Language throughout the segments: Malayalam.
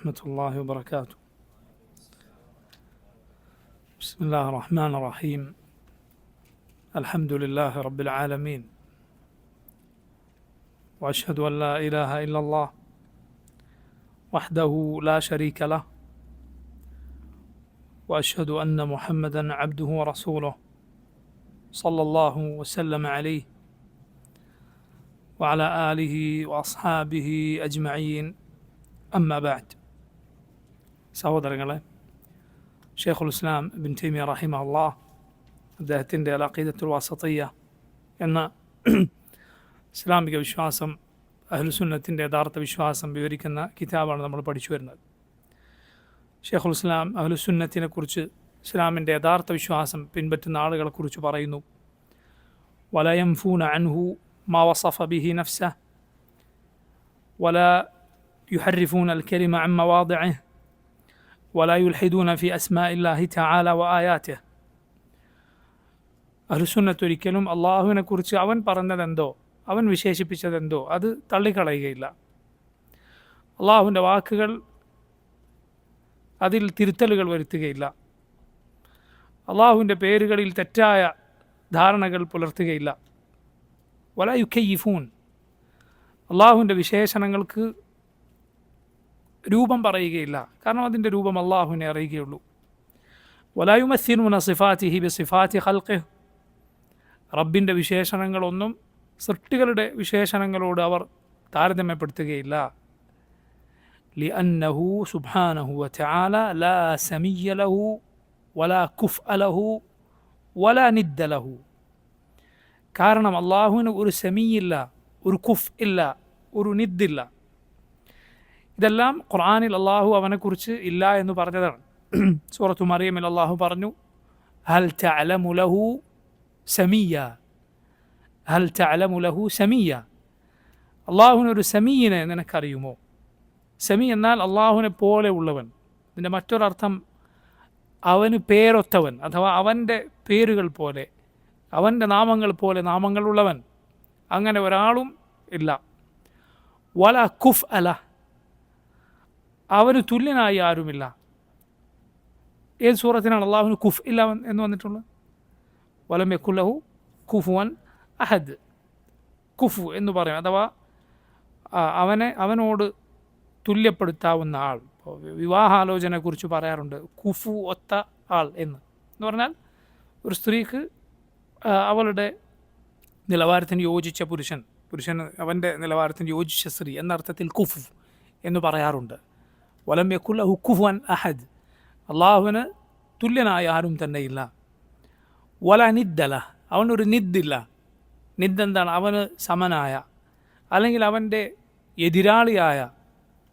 ورحمة الله وبركاته. بسم الله الرحمن الرحيم. الحمد لله رب العالمين، وأشهد أن لا إله إلا الله وحده لا شريك له، وأشهد أن محمدا عبده ورسوله صلى الله وسلم عليه وعلى آله وأصحابه أجمعين. أما بعد. സഹോദരങ്ങളെ, ഷെയ്ഖുൽ ഇസ്ലാം ഇബ്ൻ തൈമിയ റഹിമഹുല്ലാഹ് അദ്ദേഹത്തിൻ്റെ അൽ അഖീദത്തുൽ വാസിത്തിയ്യ എന്ന ഇസ്ലാമിക വിശ്വാസം, അഹ്ലുസുന്നത്തിൻ്റെ യഥാർത്ഥ വിശ്വാസം വിവരിക്കുന്ന കിതാബാണ് നമ്മൾ പഠിച്ചു വരുന്നത്. ഷെയ്ഖുൽ ഇസ്ലാം അഹ്ലുസുന്നത്തിനെ കുറിച്ച്, ഇസ്ലാമിൻ്റെ യഥാർത്ഥ വിശ്വാസം പിൻപറ്റുന്ന ആളുകളെക്കുറിച്ച് പറയുന്നു: വല യൻഫൂന അൻഹു മാ വസഫ ബിഹി നഫ്സഹു വല യുഹർരിഫൂന അൽ കലിമ അൻ മവാദിഇഹി വല യുൽഹിദൂന ഫി അസ്മാഇല്ലാഹി തആല വആയാതിഹി. അഹ്ലുസുന്നത്ത് ഒരിക്കലും അള്ളാഹുവിനെ കുറിച്ച് അവൻ പറഞ്ഞതെന്തോ, അവൻ വിശേഷിപ്പിച്ചതെന്തോ അത് തള്ളിക്കളയുകയില്ല. അള്ളാഹുവിൻ്റെ വാക്കുകൾ അതിൽ തിരുത്തലുകൾ വരുത്തുകയില്ല. അള്ളാഹുവിൻ്റെ പേരുകളിൽ തെറ്റായ ധാരണകൾ പുലർത്തുകയില്ല. വല യുക്കയ്യിഫൂൻ, അള്ളാഹുവിൻ്റെ വിശേഷണങ്ങൾക്ക് രൂപം പറയുകയില്ല, കാരണം അതിൻ്റെ രൂപം അള്ളാഹുവിനെ അറിയുകയുള്ളൂ. വല യുമസ്സിലൂന സിഫാത്തിഹി ബിസിഫാത്തി ഖൽഖിഹി, റബ്ബിൻ്റെ വിശേഷണങ്ങളൊന്നും സൃഷ്ടികളുടെ വിശേഷണങ്ങളോട് അവർ താരതമ്യപ്പെടുത്തുകയില്ല. ലിഅന്നഹു സുബ്ഹാനഹു വതആല ലാ സമീയ ലഹു വലാ കുഫ്അ ലഹു വലാ നിദ്ദ ലഹു. കാരണം അള്ളാഹുവിന് ഒരു സമീയില്ല, ഒരു കുഫ് ഇല്ല, ഒരു നിദ്ദില്ല. ഇതെല്ലാം ഖുർആനിൽ അള്ളാഹു അവനെക്കുറിച്ച് ഇല്ല എന്ന് പറഞ്ഞതാണ്. സൂറത്തു മറിയമിൽ അള്ളാഹു പറഞ്ഞു: ഹൽ തഅലമു ലഹു സമീയ, ഹൽ തഅലമു ലഹു സമീയ. അള്ളാഹുവിനൊരു സമീയിനെ നിനക്കറിയുമോ? സമീ എന്നാൽ അള്ളാഹുവിനെ പോലെ ഉള്ളവൻ. ഇതിൻ്റെ മറ്റൊരർത്ഥം അവന് പേരൊത്തവൻ, അഥവാ അവൻ്റെ പേരുകൾ പോലെ, അവൻ്റെ നാമങ്ങൾ പോലെ നാമങ്ങളുള്ളവൻ. അങ്ങനെ ഒരാളും ഇല്ല. വല കുഫ് അല, അവന് തുല്യനായി ആരുമില്ല. ഏത് സൂറത്തിനാണ് അള്ളാഹുവിന് കുഫ് ഇല്ല എന്ന് വന്നിട്ടുള്ളത്? വലം യകുൽ ലഹു കുഫുവൻ അഹദ്. കുഫു എന്ന് പറയും, അഥവാ അവനോട് തുല്യപ്പെടുത്താവുന്ന ആൾ. വിവാഹാലോചനയെക്കുറിച്ച് പറയാറുണ്ട് കുഫു ഒത്ത ആൾ എന്ന് പറഞ്ഞാൽ ഒരു സ്ത്രീക്ക് അവളുടെ നിലവാരത്തിന് യോജിച്ച പുരുഷന് അവൻ്റെ നിലവാരത്തിന് യോജിച്ച സ്ത്രീ എന്നർത്ഥത്തിൽ കുഫു എന്ന് പറയാറുണ്ട്. വലം യകുൽ ലഹു കുഫുവൻ അഹദ്, അള്ളാഹുവിന് തുല്യനായ ആരും തന്നെയില്ല. വല നിദ്ദല, അവനൊരു നിദ്ദില്ല. നിദ് എന്താണ്? അവന് സമനായ അല്ലെങ്കിൽ അവൻ്റെ എതിരാളിയായ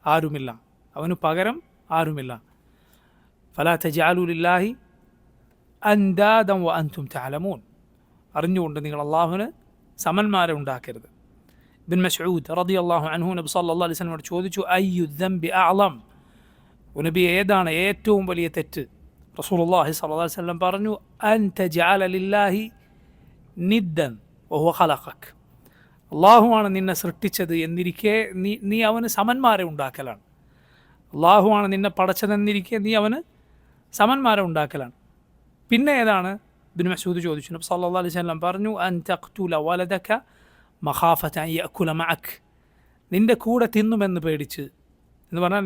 ആരുമില്ല, അവന് പകരം ആരുമില്ല. ഫലാ തജ്അലൂ ലില്ലാഹി അൻദാദൻ വ അൻതും തഅലമൂൻ, അറിഞ്ഞുകൊണ്ട് നിങ്ങൾ അള്ളാഹുവിന് സമന്മാരെ ഉണ്ടാക്കരുത്. ഇബ്ൻ മസ്ഊദ് റളിയല്ലാഹു അൻഹു നബി സല്ലല്ലാഹു അലൈഹി വസല്ലമയോട് ചോദിച്ചു: അയ്യു ദംബി അഅളം, നബി ഏതാണ് ഏറ്റവും വലിയ തെറ്റ്? റസൂലുള്ളാഹി സ്വല്ലല്ലാഹു അലൈഹി വസല്ലം പറഞ്ഞു: അൻ തജ്അല ലില്ലാഹി നിദ്ദൻ വഹുവ ഖലഖക്, അള്ളാഹുവാണ് നിന്നെ സൃഷ്ടിച്ചത് എന്നിരിക്കെ നീ അവന് സമന്മാരെ ഉണ്ടാക്കലാണ്. അള്ളാഹുവാണ് നിന്നെ പടച്ചതെന്നിരിക്കെ നീ അവന് സമന്മാരെ ഉണ്ടാക്കലാണ്. പിന്നെ ഏതാണ്? ഇബ്നു മസ്ഊദ് ചോദിച്ചു. നബി സല്ലല്ലാഹു അലൈഹി വസല്ലം പറഞ്ഞു: അൻ തഖ്തുല വലദക മഖാഫത അൻ യഅകുല മഅക്, നിൻ്റെ കൂടെ തിന്നുമെന്ന് പേടിച്ച്, എന്ന് പറഞ്ഞാൽ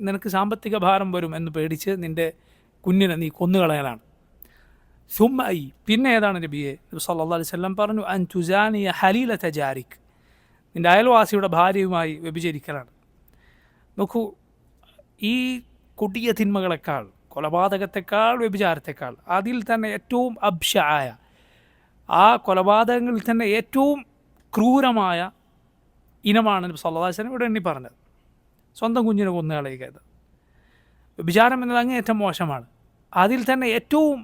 നിനക്ക് സാമ്പത്തിക ഭാരം വരും എന്ന് പേടിച്ച് നിൻ്റെ കുഞ്ഞിനെ നീ കൊന്നുകളയാനാണ്. സുമ്മ ഐ, പിന്നെ ഏതാണ് നബിയെ? നബി സല്ലല്ലാഹു അലൈഹി വസല്ലം പറഞ്ഞു: അൻ തുസാനിയ ഹലീലത ജാരിക്, നിൻ്റെ അയൽവാസിയുടെ ഭാര്യയുമായി വ്യഭിചരിക്കലാണ്. നോക്കൂ, ഈ കൊടിയ തിന്മകളെക്കാൾ, കൊലപാതകത്തെക്കാൾ, വ്യഭിചാരത്തെക്കാൾ, അതിൽ തന്നെ ഏറ്റവും അബ്ശആയ, ആ കൊലപാതകങ്ങളിൽ തന്നെ ഏറ്റവും ക്രൂരമായ ഇനമാണ് നബി സല്ലല്ലാഹു അലൈഹി വസല്ലം ഇവിടെ എണ്ണി പറഞ്ഞത്. സ്വന്തം കുഞ്ഞിനെ കൊന്നുകളയുക. വ്യഭിചാരം എന്നത് അങ്ങേയറ്റം മോശമാണ്. അതിൽ തന്നെ ഏറ്റവും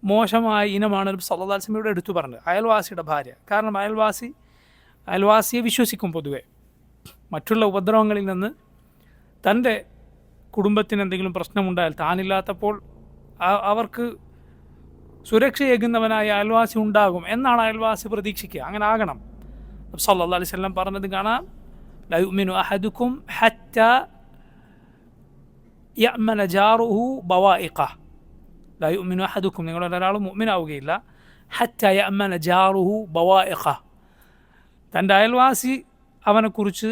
മോശമായ ഇനമാണ് നബി സല്ലല്ലാഹു അലൈഹി വസല്ലം ഇവിടെ എടുത്തു പറഞ്ഞത്, അയൽവാസിയുടെ ഭാര്യ. കാരണം അയൽവാസിയെ വിശ്വസിക്കും പൊതുവെ. മറ്റുള്ള ഉപദ്രവങ്ങളിൽ നിന്ന് തൻ്റെ കുടുംബത്തിന് എന്തെങ്കിലും പ്രശ്നമുണ്ടായാൽ, താനില്ലാത്തപ്പോൾ അവർക്ക് സുരക്ഷയേകുന്നവനായ അയൽവാസി ഉണ്ടാകും എന്നാണ് അയൽവാസി പ്രതീക്ഷിക്കുക. അങ്ങനെ ആകണം. സല്ലല്ലാഹു അലൈഹി വസല്ലം പറഞ്ഞത് കാണാം: ലാ യുഅ്മിനു അഹദുക്കും ഹത്താ യഅ്മന ജാറുഹു ബവാഇഖ. ലാ യുഅ്മിനു അഹദുക്കും, നിങ്ങളൊരാളും മുഅ്മിനാവുകയില്ല. ഹത്ത യഅ്മന ജാറുഹു ബവാഇഖ, തൻ്റെ അയൽവാസി അവനെക്കുറിച്ച്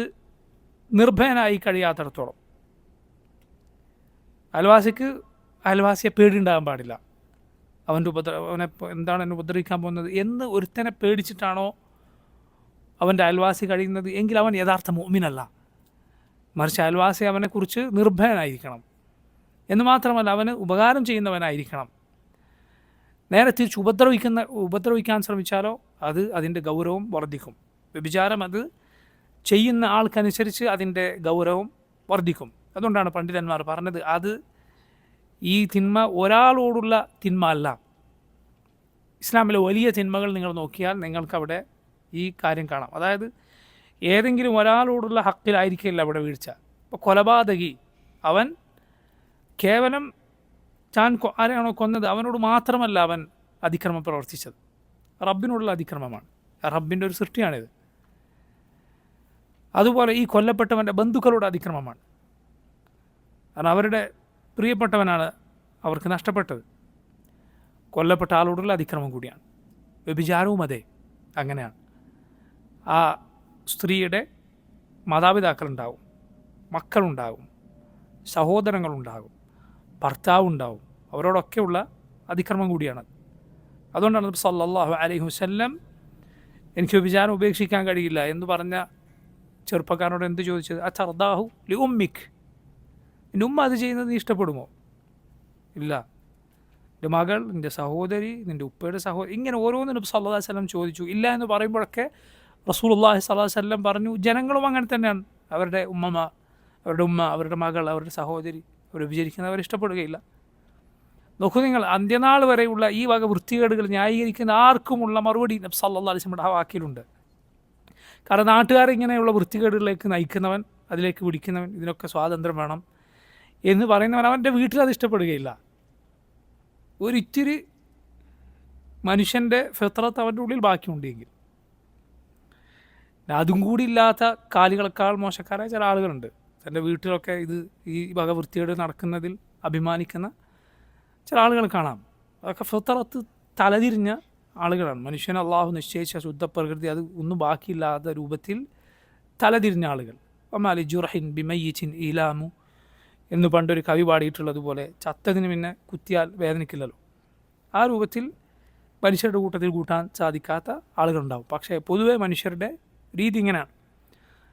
നിർഭയനായി കഴിയാത്തിടത്തോളം. അയൽവാസിയെ പേടിയുണ്ടാകാൻ പാടില്ല. അവനെ എന്താണ് എന്നെ ഉപദ്രവിക്കാൻ പോകുന്നത് എന്ന് ഒരുത്തനെ പേടിച്ചിട്ടാണോ അവൻ്റെ അയൽവാസി കഴിയുന്നത് എങ്കിൽ അവൻ യഥാർത്ഥ മുഅ്മിനല്ല. മറിച്ച് അയൽവാസി അവനെക്കുറിച്ച് നിർഭയനായിരിക്കണം. എന്ന് മാത്രമല്ല അവന് ഉപകാരം ചെയ്യുന്നവനായിരിക്കണം. നേരെ തിരിച്ച് ഉപദ്രവിക്കാൻ ശ്രമിച്ചാലോ അതിൻ്റെ ഗൗരവം വർദ്ധിക്കും. വ്യഭിചാരം അത് ചെയ്യുന്ന ആൾക്കനുസരിച്ച് അതിൻ്റെ ഗൗരവം വർദ്ധിക്കും. അതുകൊണ്ടാണ് പണ്ഡിതന്മാർ പറഞ്ഞത് അത് ഈ തിന്മ ഒരാളോടുള്ള തിന്മ അല്ല. ഇസ്ലാമിലെ വലിയ തിന്മകൾ നിങ്ങൾ നോക്കിയാൽ നിങ്ങൾക്കവിടെ ഈ കാര്യം കാണാം. അതായത് ഏതെങ്കിലും ഒരാളോടുള്ള ഹക്കിലായിരിക്കില്ല അവിടെ വീഴ്ച. ഇപ്പോൾ കൊലപാതകി അവൻ കേവലം താൻ ആരെയാണോ കൊന്നത് അവനോട് മാത്രമല്ല അവൻ അതിക്രമം പ്രവർത്തിച്ചത്, റബ്ബിനോടുള്ള അതിക്രമമാണ്. റബ്ബിൻ്റെ ഒരു സൃഷ്ടിയാണിത്. അതുപോലെ ഈ കൊല്ലപ്പെട്ടവൻ്റെ ബന്ധുക്കളോട് അതിക്രമമാണ്. കാരണം അവരുടെ പ്രിയപ്പെട്ടവനാണ് അവർക്ക് നഷ്ടപ്പെട്ടത്. കൊല്ലപ്പെട്ട ആളോടുള്ള അതിക്രമം കൂടിയാണ്. വ്യഭിചാരവും അതെ അങ്ങനെയാണ്. ആ സ്ത്രീയുടെ മാതാപിതാക്കളുണ്ടാവും, മക്കളുണ്ടാകും, സഹോദരങ്ങളുണ്ടാകും, ഭർത്താവുണ്ടാവും, അവരോടൊക്കെയുള്ള അതിക്രമം കൂടിയാണ്. അതുകൊണ്ടാണ് നബി സല്ലല്ലാഹു അലൈഹി വസല്ലം എനിക്ക് വ്യഭിചാരം ഉപേക്ഷിക്കാൻ കഴിയില്ല എന്ന് പറഞ്ഞ ചെറുപ്പക്കാരനോട് എന്ത് ചോദിച്ചത്? അതർദാഹു ലി ഉമ്മിക്, നിൻ്റെ ഉമ്മ അത് ചെയ്യുന്നത് നീ ഇഷ്ടപ്പെടുമോ? ഇല്ല. നിൻ്റെ മകൾ, നിൻ്റെ സഹോദരി, നിൻ്റെ ഉപ്പയുടെ സഹോദരി, ഇങ്ങനെ ഓരോന്നും നബി സല്ലല്ലാഹു അലൈഹി വസല്ലം ചോദിച്ചു. ഇല്ല എന്ന് പറയുമ്പോഴൊക്കെ റസൂലുള്ളാഹി സ്വല്ലല്ലാഹു അലൈഹി വസല്ലം പറഞ്ഞു ജനങ്ങളും അങ്ങനെ തന്നെയാണ്. അവരുടെ ഉമ്മ, അവരുടെ മകൾ, അവരുടെ സഹോദരി അവർ വിചരിക്കുന്നവർ ഇഷ്ടപ്പെടുകയില്ല. നോക്കൂ നിങ്ങൾ, അന്ത്യനാൾ വരെയുള്ള ഈ വക വൃത്തികേടുകൾ ന്യായീകരിക്കുന്ന ആർക്കുമുള്ള മറുപടി നബി സല്ലല്ലാഹു അലൈഹി വസല്ലം ആ വാക്കിലുണ്ട്. കാരണം നാട്ടുകാരെ ഇങ്ങനെയുള്ള വൃത്തികേടുകളിലേക്ക് നയിക്കുന്നവൻ, അതിലേക്ക് പിടിക്കുന്നവൻ, ഇതിനൊക്കെ സ്വാതന്ത്ര്യം വേണം എന്ന് പറയുന്നവൻ അവൻ്റെ വീട്ടിൽ അത് ഇഷ്ടപ്പെടുകയില്ല. ഒരിത്തിരി മനുഷ്യൻ്റെ ഫിത്രത്ത് അവൻ്റെ ഉള്ളിൽ ബാക്കിയുണ്ടെങ്കിൽ. അതും കൂടി ഇല്ലാത്ത കാലികളെക്കാൾ മോശക്കാരായ ചില ആളുകളുണ്ട്. തൻ്റെ വീട്ടിലൊക്കെ ഈ വക വൃത്തികേട് നടക്കുന്നതിൽ അഭിമാനിക്കുന്ന ചില ആളുകൾ കാണാം. അതൊക്കെ ഫിത്രത്ത് തലതിരിഞ്ഞ ആളുകളാണ്. മനുഷ്യൻ അള്ളാഹു നിശ്ചയിച്ച ശുദ്ധ പ്രകൃതി അത് ഒന്നും ബാക്കിയില്ലാത്ത രൂപത്തിൽ തലതിരിഞ്ഞ ആളുകൾ. ഒമാലി ജുറഹിൻ ബിമയ്യിച്ചിൻ ഈലാമു എന്ന് പണ്ടൊരു കവി പാടിയിട്ടുള്ളതുപോലെ ചത്തതിന് പിന്നെ കുത്തിയാൽ വേദനിക്കില്ലല്ലോ. ആ രൂപത്തിൽ മനുഷ്യരുടെ കൂട്ടത്തിൽ കൂട്ടാൻ സാധിക്കാത്ത ആളുകളുണ്ടാവും. പക്ഷേ പൊതുവെ മനുഷ്യരുടെ രീതി ഇങ്ങനെയാണ്.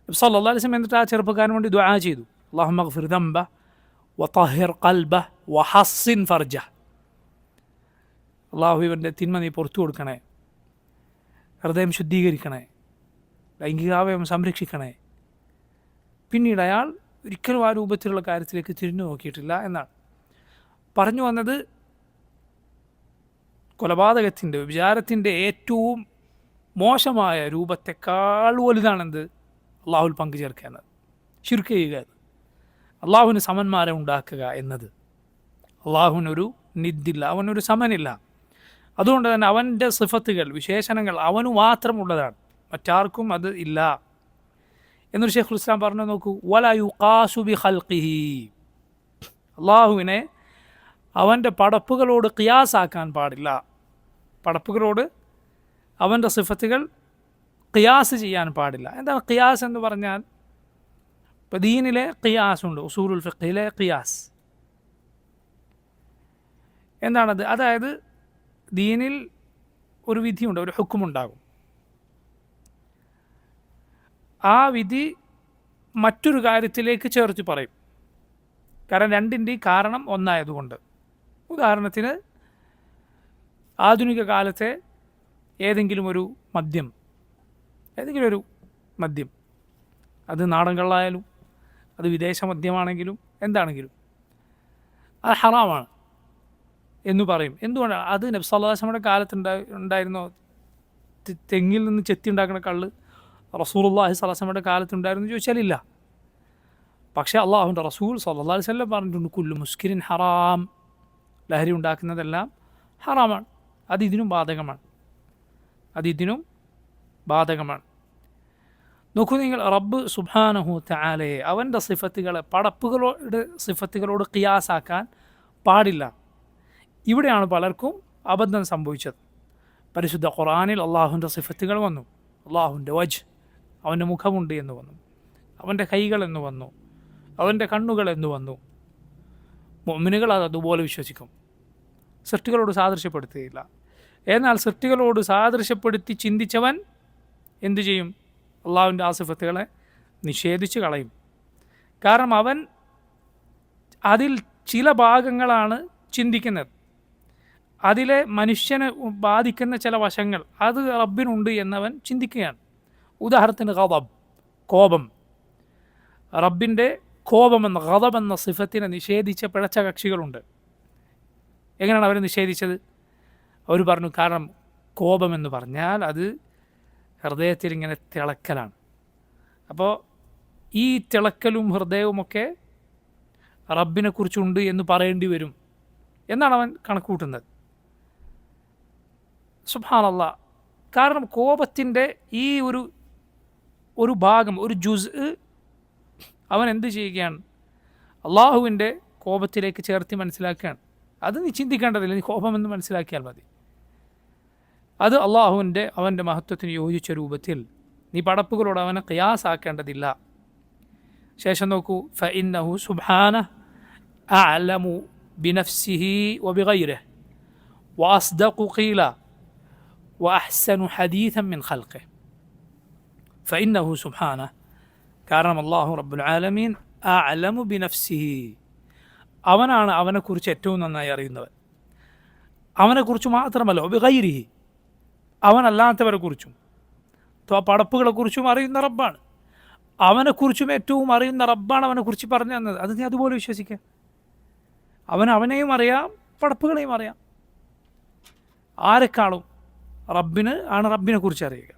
നബി സല്ലല്ലാഹു അലൈഹി വസല്ലം എന്നിട്ട് ആ ചെറുപ്പക്കാരൻ വേണ്ടി ദുആ ചെയ്തു. അല്ലാഹുമ്മ ഗ്ഫിർ ദംബ വതഹിർ ഖൽബ വഹസ്സിൻ ഫർജ. അള്ളാഹു ഇവൻ്റെ തിന്മ നീ പുറത്തു കൊടുക്കണേ, ഹൃദയം ശുദ്ധീകരിക്കണേ, ലൈംഗികാവയം സംരക്ഷിക്കണേ. പിന്നീട് അയാൾ ഒരിക്കലും ആ രൂപത്തിലുള്ള കാര്യത്തിലേക്ക് തിരിഞ്ഞു നോക്കിയിട്ടില്ല എന്നാണ് പറഞ്ഞു വന്നത്. കൊലപാതകത്തിൻ്റെ, വിചാരത്തിൻ്റെ ഏറ്റവും മോശമായ രൂപത്തെക്കാൾ വലുതാണെന്ത്? അള്ളാഹുൽ പങ്കു ചേർക്കുക എന്നത്, ശിർക്ക് ചെയ്യുക എന്നത്, അള്ളാഹുവിന് സമന്മാരെ ഉണ്ടാക്കുക എന്നത്. അള്ളാഹുവിനൊരു നിദ്ദില്ല, അവനൊരു സമനില്ല. അതുകൊണ്ട് തന്നെ അവൻ്റെ സിഫത്തുകൾ, വിശേഷണങ്ങൾ അവനു മാത്രമുള്ളതാണ്, മറ്റാർക്കും അത് ഇല്ല എന്നൊരു ശൈഖുൽ ഇസ്ലാം പറഞ്ഞു. നോക്കൂ, വലാ യുഖാസു ബി ഖൽഖിഹി, അള്ളാഹുവിനെ അവൻ്റെ പടപ്പുകളോട് ഖിയാസാക്കാൻ പാടില്ല. പടപ്പുകളോട് അവൻ്റെ സിഫത്തുകൾ ഖിയാസ് ചെയ്യാൻ പാടില്ല. എന്താണ് ഖിയാസ് എന്ന് പറഞ്ഞാൽ? ഇപ്പോൾ ദീനിലെ ഖിയാസുണ്ട്, ഉസൂലുൽ ഫിഖ്ഹിലെ ഖിയാസ്. എന്താണത്? അതായത് ദീനിൽ ഒരു വിധിയുണ്ട്, ഒരു ഹുക്കുമുണ്ടാകും. ആ വിധി മറ്റൊരു കാര്യത്തിലേക്ക് ചേർത്ത് പറയും. കാരണം രണ്ടിൻ്റെയും കാരണം ഒന്നായതുകൊണ്ട്. ഉദാഹരണത്തിന് ആധുനിക കാലത്തെ ഏതെങ്കിലും ഒരു മദ്യം, അത് നാടൻ കള്ളായാലും അത് വിദേശ മദ്യമാണെങ്കിലും എന്താണെങ്കിലും അത് ഹറാമാണ് എന്ന് പറയും. എന്തുകൊണ്ടാണ്? അത് നബി സല്ലല്ലാഹു അലൈഹി വസല്ലമയുടെ കാലത്ത് ഉണ്ടായിരുന്നോ? തെങ്ങിൽ നിന്ന് ചെത്തി ഉണ്ടാക്കുന്ന കള്ള് റസൂലുള്ളാഹി സ്വല്ലല്ലാഹു അലൈഹി വസല്ലമയുടെ കാലത്തുണ്ടായിരുന്നു ചോദിച്ചാൽ ഇല്ല. പക്ഷേ അള്ളാഹുവിൻ്റെ റസൂൽ സ്വല്ലല്ലാഹു അലൈഹി വസല്ലം പറഞ്ഞിട്ടുണ്ട്, കുല്ലു മുസ്കിരിൻ ഹറാം, ലഹരി ഉണ്ടാക്കുന്നതെല്ലാം ഹറാമാണ്. അതിതിനും ബാധകമാണ്. നോക്കൂ നിങ്ങൾ, റബ്ബ് സുബ്ഹാനഹു തആലയെ അവൻ്റെ സിഫത്തുകളെ പടപ്പുകളോട് സിഫത്തുകളോട് ഖിയാസാക്കാൻ പാടില്ല. ഇവിടെയാണ് പലർക്കും അബദ്ധം സംഭവിച്ചത്. പരിശുദ്ധ ഖുർആനിൽ അള്ളാഹുവിൻ്റെ സിഫത്തുകൾ വന്നു. അള്ളാഹുവിൻ്റെ വജ്, അവൻ്റെ മുഖമുണ്ട് എന്ന് വന്നു, അവൻ്റെ കൈകൾ എന്ന് വന്നു, അവൻ്റെ കണ്ണുകൾ എന്ന് വന്നു. മുഅ്മിനുകൾ അത് അതുപോലെ വിശ്വസിക്കും, സൃഷ്ടികളോട് സാദൃശ്യപ്പെടുത്തുകയില്ല. എന്നാൽ സൃഷ്ടികളോട് സാദൃശ്യപ്പെടുത്തി ചിന്തിച്ചവൻ എന്തു ചെയ്യും? അള്ളാഹുവിൻ്റെ ആ സിഫത്തുകളെ നിഷേധിച്ച് കളയും. കാരണം അവൻ അതിൽ ചില ഭാഗങ്ങളാണ് ചിന്തിക്കുന്നത്, അതിലെ മനുഷ്യനെ ബാധിക്കുന്ന ചില വശങ്ങൾ അത് റബ്ബിനുണ്ട് എന്നവൻ ചിന്തിക്കുകയാണ്. ഉദാഹരണത്തിന് ഗദബ്, കോപം. റബ്ബിൻ്റെ കോപമെന്ന ഗദബ് എന്ന സിഫത്തിനെ നിഷേധിച്ച പിഴച്ച കക്ഷികളുണ്ട്. എങ്ങനെയാണ് അവർ നിഷേധിച്ചത്? അവർ പറഞ്ഞു, കാരണം കോപമെന്ന് പറഞ്ഞാൽ അത് ഹൃദയത്തിൽ ഇങ്ങനെ തിളക്കലാണ്. അപ്പോൾ ഈ തിളക്കലും ഹൃദയവുമൊക്കെ റബ്ബിനെക്കുറിച്ചുണ്ട് എന്ന് പറയേണ്ടി വരും എന്നാണ് അവൻ കണക്കൂട്ടുന്നത്. സുബ്ഹാനല്ലാഹ്. കാരണം കോപത്തിൻ്റെ ഈ ഒരു ഭാഗം, ഒരു ജുസ് അവൻ എന്ത് ചെയ്യുകയാണ്? അള്ളാഹുവിൻ്റെ കോപത്തിലേക്ക് ചേർത്തി മനസ്സിലാക്കുകയാണ്. അത് നീ ചിന്തിക്കേണ്ടതില്ല, നീ കോപമെന്ന് മനസ്സിലാക്കിയാൽ മതി. അത് അവൻ്റെ മഹത്വത്തിന് യോജിച്ച രൂപത്തിൽ നീ പടപ്പുകളോട് അവനെ ഖിയാസാക്കേണ്ടതില്ല. ശേഷം നോക്കൂ, ഫഇന്നഹു സുബ്ഹാനഹു അഅലമു ബിനഫ്സിഹി വബിഗൈരിഹി വഅസ്ദഖു ഖീല വഅഹ്സനു ഹദീഥൻ മിൻ ഖൽഖിഹി. ഫഇന്നഹു സുബ്ഹാനഹു, കാരണം അല്ലാഹു റബ്ബുൽ ആലമീൻ അഅലമു ബിനഫ്സിഹി, അവനാണ് അവനെക്കുറിച്ച് ഏറ്റവും നന്നായി അറിയുന്നവൻ. അവനെക്കുറിച്ച് മാത്രമല്ല, വബിഗൈരിഹി, അവനല്ലാത്തവരെക്കുറിച്ചും പടപ്പുകളെക്കുറിച്ചും അറിയുന്ന റബ്ബാണ്. അവനെക്കുറിച്ചും ഏറ്റവും അറിയുന്ന റബ്ബാണ് അവനെക്കുറിച്ച് പറഞ്ഞു തന്നത്. അത് നീ അതുപോലെ വിശ്വസിക്കുക. അവനെയും അറിയാം, പടപ്പുകളെയും അറിയാം. ആരെക്കാളും റബ്ബിനെക്കുറിച്ച് അറിയുക,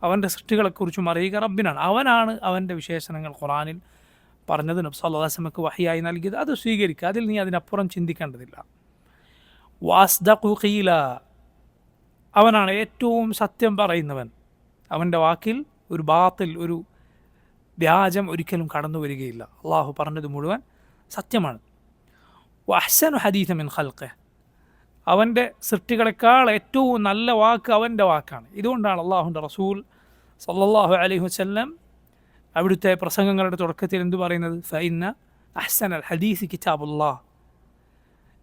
അവൻ്റെ സൃഷ്ടികളെക്കുറിച്ചും അറിയുക റബ്ബിനാണ്. അവനാണ് അവൻ്റെ വിശേഷണങ്ങൾ ഖുർആനിൽ പറഞ്ഞത്, നബി സല്ലല്ലാഹു അലൈഹി വസല്ലമക്ക് വഹിയായി നൽകിയത്. അത് സ്വീകരിക്കുക, അതിൽ നീ അതിനപ്പുറം ചിന്തിക്കേണ്ടതില്ല. വഅസ്ദഖു ഖീല, അവനാണ് ഏറ്റവും സത്യം പറയുന്നവൻ. അവൻ്റെ വാക്കിൽ ഒരു ബാത്തിൽ, ഒരു വ്യാജം ഒരിക്കലും കടന്നു വരികയില്ല. അള്ളാഹു പറഞ്ഞത് മുഴുവൻ സത്യമാണ്. വഅഹ്സനു ഹദീഥൻ മിൻ ഖൽഖിഹി, അവൻ്റെ സൃഷ്ടികളെക്കാൾ ഏറ്റവും നല്ല വാക്ക് അവൻ്റെ വാക്കാണ്. ഇതുകൊണ്ടാണ് അള്ളാഹുവിൻ്റെ റസൂൽ സല്ലല്ലാഹു അലൈഹി വസല്ലം അവിടുത്തെ പ്രസംഗങ്ങളുടെ തുടക്കത്തിൽ എന്തു പറയുന്നത്? ഫഇന്ന അഹ്സനൽ ഹദീസ് കിതാബുല്ലാഹ്,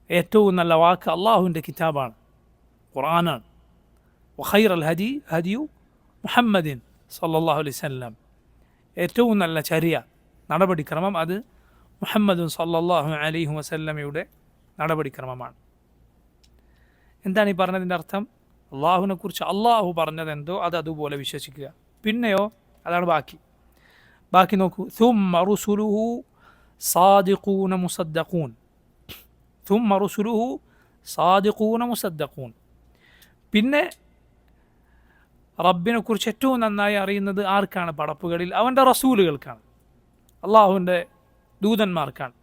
ഏറ്റവും നല്ല വാക്ക് അള്ളാഹുവിൻ്റെ കിതാബാണ്, ഖുർആനാണ്. വഖൈറൽ ഹദി ഹദിയു മുഹമ്മദിൻ സല്ലല്ലാഹു അലൈഹി വസല്ലം, ഏറ്റവും നല്ല ചര്യ, നടപടിക്രമം അത് മുഹമ്മദുൻ സല്ലല്ലാഹു അലൈഹി വസല്ലമയുടെ നടപടിക്രമമാണ്. എന്താണ് ഈ പറഞ്ഞതിൻ്റെ അർത്ഥം? അള്ളാഹുവിനെക്കുറിച്ച് അള്ളാഹു പറഞ്ഞതെന്തോ അത് അതുപോലെ വിശ്വസിക്കുക. പിന്നെയോ അതാണ് ബാക്കി നോക്കൂ. ثم رسله صادقون مصدقون، ثم رسله صادقون مصدقون. പിന്നെ റബ്ബിനെക്കുറിച്ച് ഏറ്റവും നന്നായി അറിയുന്നത് ആർക്കാണ്? പടപ്പുകളിൽ അവൻ്റെ റസൂലുകൾക്കാണ്, അള്ളാഹുവിൻ്റെ ദൂതന്മാർക്കാണ്.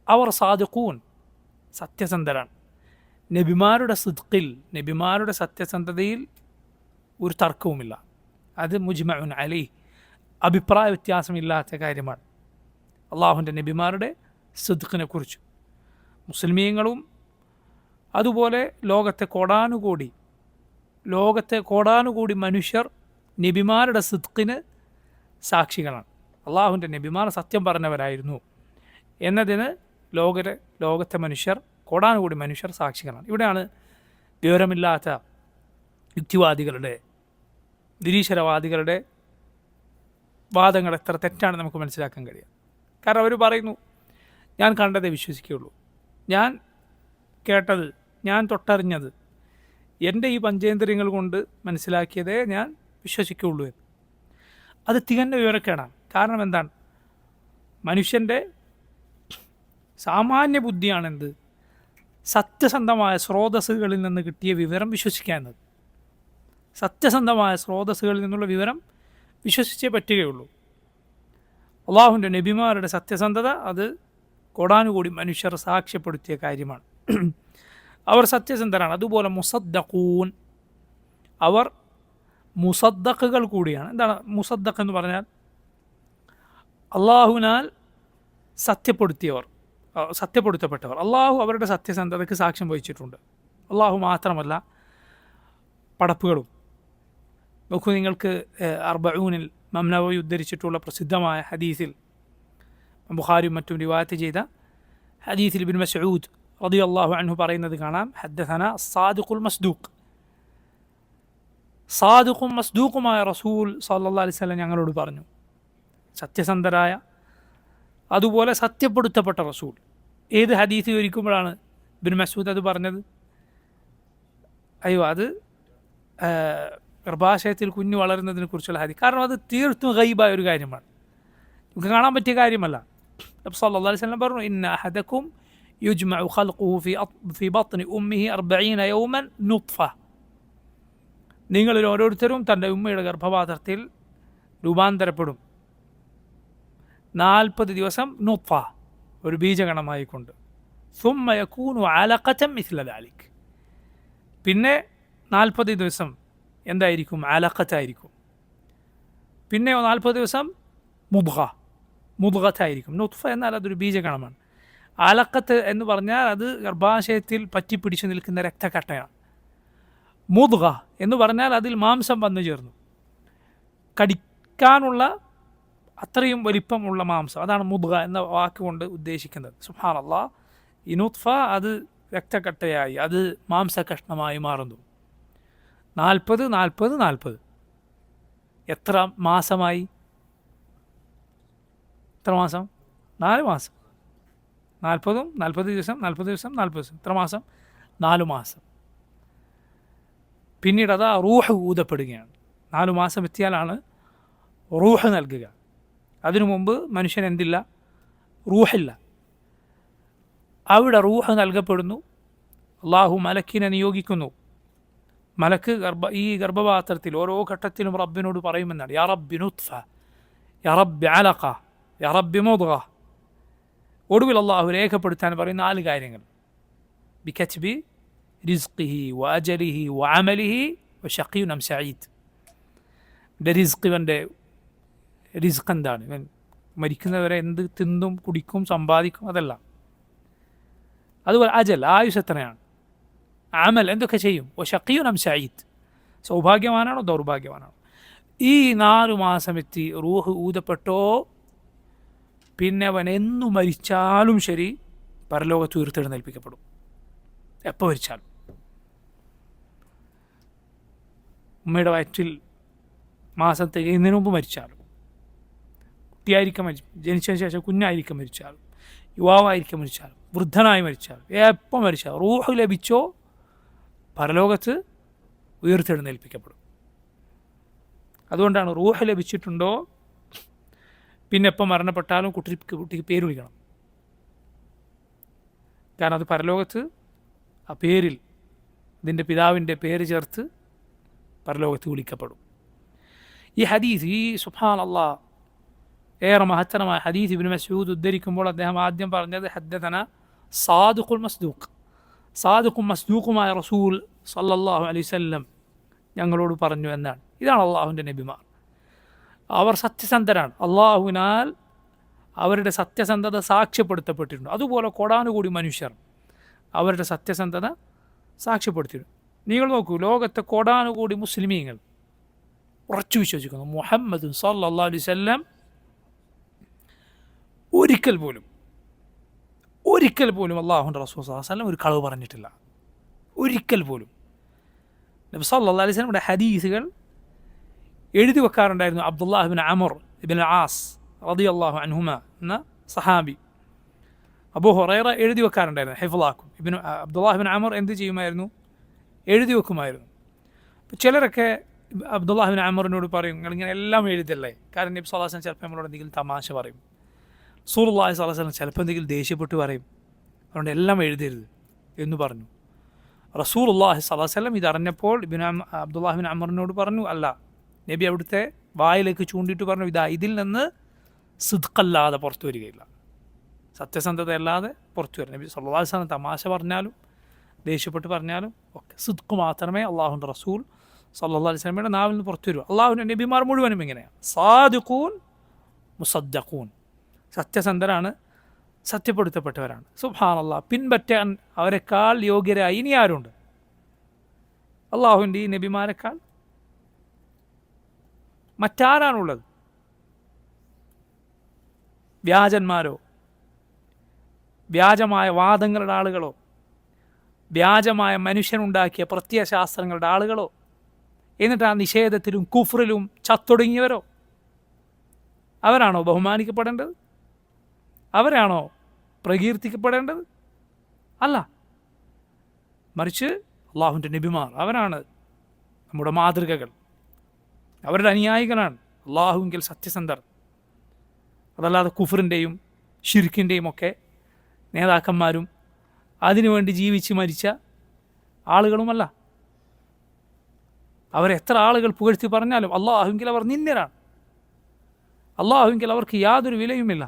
അവർ സാദിഖൂൻ, സത്യസന്ധരാണ്. നബിമാരുടെ സിദ്ഖിൽ, നബിമാരുടെ സത്യസന്ധതയിൽ ഒരു തർക്കവുമില്ല. അത് മുജ്മഉൻ അലൈഹി, അഭിപ്രായ വ്യത്യാസമില്ലാത്ത കാര്യമാണ്. അള്ളാഹുവിൻ്റെ നബിമാരുടെ സിദ്ഖിനെ കുറിച്ച് മുസ്ലിമീങ്ങളും അതുപോലെ ലോകത്തെ കോടാനുകൂടി മനുഷ്യർ നബിമാരുടെ സിദ്ഖിന് സാക്ഷികളാണ്. അള്ളാഹുവിൻ്റെ നബിമാർ സത്യം പറഞ്ഞവരായിരുന്നു എന്നതിന് ലോകത്തെ മനുഷ്യർ, കോടാനുകൂടി മനുഷ്യർ സാക്ഷികളാണ്. ഇവിടെയാണ് വിവരമില്ലാത്ത യുക്തിവാദികളുടെ, നിരീശ്വരവാദികളുടെ വാദങ്ങൾ എത്ര തെറ്റാണ് നമുക്ക് മനസ്സിലാക്കാൻ കഴിയുക. കാരണം അവർ പറയുന്നു, ഞാൻ കണ്ടതേ വിശ്വസിക്കുകയുള്ളൂ, ഞാൻ കേട്ടത്, ഞാൻ തൊട്ടറിഞ്ഞത്, എൻ്റെ ഈ പഞ്ചേന്ദ്രിയങ്ങൾ കൊണ്ട് മനസ്സിലാക്കിയതേ ഞാൻ വിശ്വസിക്കുകയുള്ളൂ എന്ന്. അത് തികഞ്ഞ വിവരക്കേടാണ്. കാരണം എന്താണ്? മനുഷ്യൻ്റെ സാമാന്യ ബുദ്ധിയാണെന്ത്? സത്യസന്ധമായ സ്രോതസ്സുകളിൽ നിന്ന് കിട്ടിയ വിവരം വിശ്വസിക്കുക എന്നത്. സത്യസന്ധമായ സ്രോതസ്സുകളിൽ നിന്നുള്ള വിവരം വിശ്വസിച്ചേ പറ്റുകയുള്ളൂ. അള്ളാഹുവിൻ്റെ നബിമാരുടെ സത്യസന്ധത അത് കോടാനുകൂടി മനുഷ്യർ സാക്ഷ്യപ്പെടുത്തിയ കാര്യമാണ്. അവർ സത്യസന്ധരാണ്. അതുപോലെ മുസദ്ദഖൂൻ, അവർ മുസദ്ദഖുകൾ കൂടിയാണ്. എന്താണ് മുസദ്ദഖ് എന്ന് പറഞ്ഞാൽ? അള്ളാഹുവിനാൽ സത്യപ്പെടുത്തപ്പെട്ടവർ. അള്ളാഹു അവരുടെ സത്യസന്ധതയ്ക്ക് സാക്ഷ്യം വഹിച്ചിട്ടുണ്ട്. അള്ളാഹു മാത്രമല്ല, പടപ്പുകളും. നോക്കൂ, നിങ്ങൾക്ക് അർബഊനിൽ ഇമാം നവവി ഉദ്ധരിച്ചിട്ടുള്ള പ്രസിദ്ധമായ ഹദീസിൽ, ബുഖാരിയും മറ്റും റിവായത്ത് ചെയ്ത ഹദീസിൽ ഇബ്നു മസ്ഊദ് റളിയല്ലാഹു അൻഹു പറയുന്നത് കാണാം, ഹദ്ദസന സാദിഖുൽ മസ്ദൂഖ്, സാദിഖും മസ്ദൂഖുമായ റസൂൽ സല്ലല്ലാഹു അലൈഹി വസല്ലം ഞങ്ങളോട് പറഞ്ഞു, സത്യസന്ധരായ അതുപോലെ സത്യപ്പെടുത്തപ്പെട്ട റസൂൽ. ഏത് ഹദീസ് വിവരിക്കുമ്പോഴാണ് ഇബ്നു മസ്ഊദ് അത് പറഞ്ഞത്? അത് ഗർഭാശയത്തിൽ കുഞ്ഞു വളരുന്നതിനെ കുറിച്ചുള്ള ഹദീസ്. കാരണം അത് തീർത്തും ഗൈബായ ഒരു കാര്യമാണ്, നമുക്ക് കാണാൻ പറ്റിയ കാര്യമല്ല. നബി സല്ലല്ലാഹു അലൈഹി വസല്ലം പറഞ്ഞു, ഇന്ന അഹദക്കും യുജ്മഉ ഖൽഖുഹു ഫി ബത്നി ഉമ്മിഹി 40 യൗമൻ നുത്ഫ. നിങ്ങളിൽ ഓരോരുത്തരും തൻ്റെ ഉമ്മയുടെ ഗർഭപാത്രത്തിൽ രൂപാന്തരപ്പെടും 40 ദിവസം നുത്ഫ, ഒരു ബീജഗണമായിക്കൊണ്ട്. സുമ്മ യകൂനു അലഖതൻ മിസ്ല ദാലിക്. പിന്നെ 40 ദിവസം എന്തായിരിക്കും? അലഖത്തായിരിക്കും. പിന്നെ 40 ദിവസം മുദ്ഗത്തായിരിക്കും. നുത്ഫ എന്നാൽ അതൊരു ബീജഗണമാണ്. അലഖത്ത് എന്ന് പറഞ്ഞാൽ അത് ഗർഭാശയത്തിൽ പറ്റിപ്പിടിച്ചു നിൽക്കുന്ന രക്തക്കട്ടയാണ്. മുദ്ഗ എന്ന് പറഞ്ഞാൽ അതിൽ മാംസം വന്നു ചേർന്നു, കടിക്കാനുള്ള അത്രയും വലിപ്പമുള്ള മാംസം. അതാണ് മുദ്ഗ എന്ന വാക്കുകൊണ്ട് ഉദ്ദേശിക്കുന്നത്. സുബ്ഹാനല്ലാഹ്, ഈ നുത്ഫ അത് രക്തക്കട്ടയായി, അത് മാംസകഷ്ണമായി മാറുന്നു. 40 എത്ര മാസമായി? എത്ര മാസം? 4 മാസം. 40 ദിവസം, 40 ദിവസം, 40 ദിവസം. എത്ര മാസം? 4 മാസം. പിന്നീട് അതാ റൂഹ് ഊതപ്പെടുകയാണ്. 4 മാസം എത്തിയാലാണ് റൂഹ് നൽകുക. അതിനു മുമ്പ് മനുഷ്യൻ എന്തില്ല? റൂഹില്ല. അവിടെ റൂഹ് നൽകപ്പെടുന്നു. അള്ളാഹു മലക്കിനെ നിയോഗിക്കുന്നു. മലക്ക് ഈ ഗർഭപാത്രത്തിൽ ഓരോ ഘട്ടത്തിലും റബ്ബിനോട് പറയുമെന്നാണ്, യാ റബ്ബി നുത്ഫ, യാ റബ്ബി അലഖ, യാ റബ്ബി മുദ്ഗ. ഒടുവിൽ അള്ളാഹു രേഖപ്പെടുത്താൻ പറയും 4 കാര്യങ്ങൾ: ബികത്ബി റിസ്ഖിഹി വഅജലിഹി വഅമലിഹി വശഖിയുൻ അം സഈദ്. ഇവൻ്റെ റിസ്ഖ് എന്താണ്, ഇവൻ മരിക്കുന്നവരെ എന്ത് തിന്നും കുടിക്കും സമ്പാദിക്കും, അതല്ല. അതുപോലെ അജൽ, ആയുസ് എത്രയാണ്, അമൽ എന്തൊക്കെ ചെയ്യും, വശഖിയുൻ അം സഈദ്, സൗഭാഗ്യവാനാണോ ദൗർഭാഗ്യവാനാണോ. ഈ 4 മാസം എത്തി റൂഹ് ഊതപ്പെട്ടോ, പിന്നെ അവൻ എന്നു മരിച്ചാലും ശരി പരലോകത്ത് ഉയർത്തെഴുന്നേൽപ്പിക്കപ്പെടും. എപ്പോൾ മരിച്ചാലും. ഉമ്മയുടെ വയറ്റിൽ മാസം തികയുന്നതിന് മുമ്പ് മരിച്ചാലും, കുട്ടിയായിരിക്കും ജനിച്ചതിന് ശേഷം കുഞ്ഞായിരിക്കും മരിച്ചാലും, യുവാവായിരിക്കും മരിച്ചാലും, വൃദ്ധനായി മരിച്ചാലും, എപ്പോൾ മരിച്ചാലും റൂഹ് ലഭിച്ചോ പരലോകത്ത് ഉയർത്തെഴുന്നേൽപ്പിക്കപ്പെടും. അതുകൊണ്ടാണ് റൂഹ് ലഭിച്ചിട്ടുണ്ടോ പിന്നെ എപ്പോൾ മരണപ്പെട്ടാലും കുട്ടിക്ക് പേര് വിളിക്കണം. കാരണം അത് പരലോകത്ത് ആ പേരിൽ ഇതിൻ്റെ പിതാവിൻ്റെ പേര് ചേർത്ത് പരലോകത്ത് വിളിക്കപ്പെടും. ഈ ഹദീസ്, ഈ സുബ്ഹാനല്ലാഹ് ഏറെ മഹത്തരമായ ഹദീസ് ഇബ്നു മസ്ഊദ് ഉദ്ധരിക്കുമ്പോൾ അദ്ദേഹം ആദ്യം പറഞ്ഞത്, ഹദ്ദസന സാദിഖുൽ മസ്ദൂഖ്, സാദിഖും മസ്ദൂഖുമായ റസൂൽ സല്ലല്ലാഹു അലൈഹി വസല്ലം ഞങ്ങളോട് പറഞ്ഞു എന്നാണ്. ഇതാണ് അള്ളാഹുവിൻ്റെ നബിമാർ. അവർ സത്യസന്ധരാണ്. അള്ളാഹുവിനാൽ അവരുടെ സത്യസന്ധത സാക്ഷ്യപ്പെടുത്തപ്പെട്ടിട്ടുണ്ട്. അതുപോലെ കോടാനുകൂടി മനുഷ്യർ അവരുടെ സത്യസന്ധത സാക്ഷ്യപ്പെടുത്തിയിട്ടുണ്ട്. നിങ്ങൾ നോക്കൂ, ലോകത്തെ കോടാനുകൂടി മുസ്ലിമീങ്ങൾ ഉറച്ചു വിശ്വസിക്കുന്നു മുഹമ്മദ് സല്ലല്ലാഹു അലൈഹി വസല്ലം ഒരിക്കൽ പോലും അള്ളാഹുവിൻ്റെ റസൂൽ സല്ലല്ലാഹു അലൈഹി വസല്ലം ഒരു കളവ് പറഞ്ഞിട്ടില്ല. ഒരിക്കൽ പോലും. നബി സല്ലല്ലാഹു അലൈഹി വസല്ലമയുടെ ഹദീസുകൾ എഴുതി വെക്കാറുണ്ടായിരുന്നു. അബ്ദുല്ലാഹ് ഇബ്നു അമർ ഇബ്നു ആസ് റളിയല്ലാഹു അൻഹുമ എന്ന സഹാബി, അബൂ ഹുറൈറ എഴുതി വെക്കാറുണ്ടായിരുന്നു. ഹിഫ്ളാക്കും. അബ്ദുല്ലാഹ് ഇബ്നു അമർ എന്ത് ചെയ്യുമായിരുന്നു? എഴുതി വെക്കുമായിരുന്നു. അപ്പോൾ ചിലരൊക്കെ അബ്ദുല്ലാഹ് ഇബ്നു അമറിനോട് പറയും, നിങ്ങളിങ്ങനെ എല്ലാം എഴുതല്ലേ. കാരണം നബി സല്ലല്ലാഹു അലൈഹി വസല്ലം ചിലപ്പോൾ നമ്മളോട് എന്തെങ്കിലും തമാശ പറയും, റസൂലുള്ളാഹി സ്വല്ലല്ലാഹു അലൈഹി വസല്ലം ചിലപ്പോൾ എന്തെങ്കിലും ദേഷ്യപ്പെട്ട് പറയും, അതുകൊണ്ട് എല്ലാം എഴുതരുത് എന്ന് പറഞ്ഞു. റസൂലുള്ളാഹി സ്വല്ലല്ലാഹു അലൈഹി വസല്ലം ഇതറിഞ്ഞപ്പോൾ അബ്ദുല്ലാഹ് ഇബ്നു അമറിനോട് പറഞ്ഞു, അല്ല, നബി അവിടുത്തെ വായിലേക്ക് ചൂണ്ടിയിട്ട് പറഞ്ഞു, ഇതിൽ നിന്ന് സിദ്ഖല്ലാതെ പുറത്തു വരികയില്ല, സത്യസന്ധതയല്ലാതെ പുറത്തു വരില്ല. നബി സല്ലല്ലാഹു അലൈഹി വസല്ലം തമാശ പറഞ്ഞാലും ദേഷ്യപ്പെട്ട് പറഞ്ഞാലും ഒക്കെ സിദ്ഖ് മാത്രമേ അള്ളാഹുവിൻ്റെ റസൂൽ സല്ലല്ലാഹു അലൈഹി വസല്ലമയുടെ നാവിൽ നിന്ന് പുറത്തു വരും. അള്ളാഹുവിൻ്റെ നബിമാർ മുഴുവനും ഇങ്ങനെയാണ്. സാദിഖൂൻ മുസദ്ദഖൂൻ, സത്യസന്ധരാണ്, സത്യപ്പെടുത്തപ്പെട്ടവരാണ്. സുബ്ഹാനല്ലാഹ്, പിൻപറ്റാൻ അവരെക്കാൾ യോഗ്യരായി ഇനി ആരുണ്ട്? അള്ളാഹുവിൻ്റെ ഈ നബിമാരെക്കാൾ മറ്റാരാണുള്ളത്? വ്യാജന്മാരോ, വ്യാജമായ വാദങ്ങളുടെ ആളുകളോ, വ്യാജമായ മനുഷ്യനുണ്ടാക്കിയ പ്രത്യയശാസ്ത്രങ്ങളുടെ ആളുകളോ, എന്നിട്ട് ആ നിഷേധത്തിലും കുഫ്റിലും ചത്തൊടുങ്ങിയവരോ? അവരാണോ ബഹുമാനിക്കപ്പെടേണ്ടത്? അവരാണോ പ്രകീർത്തിക്കപ്പെടേണ്ടത്? അല്ല, മറിച്ച് അള്ളാഹുവിൻ്റെ നബിമാർ, അവരാണ് നമ്മുടെ മാതൃകകൾ, അവരുടെ അനുയായികളാണ് അള്ളാഹുവിൽ സത്യസന്ധർ. അതല്ലാതെ കുഫറിൻ്റെയും ഷിർക്കിൻ്റെയും ഒക്കെ നേതാക്കന്മാരും അതിനുവേണ്ടി ജീവിച്ച് മരിച്ച ആളുകളുമല്ല. അവരെത്ര ആളുകൾ പുകഴ്ത്തി പറഞ്ഞാലും അള്ളാഹുവിൽ അവർ നിന്ദ്യരാണ്. അള്ളാഹുവിൽ അവർക്ക് യാതൊരു വിലയുമില്ല.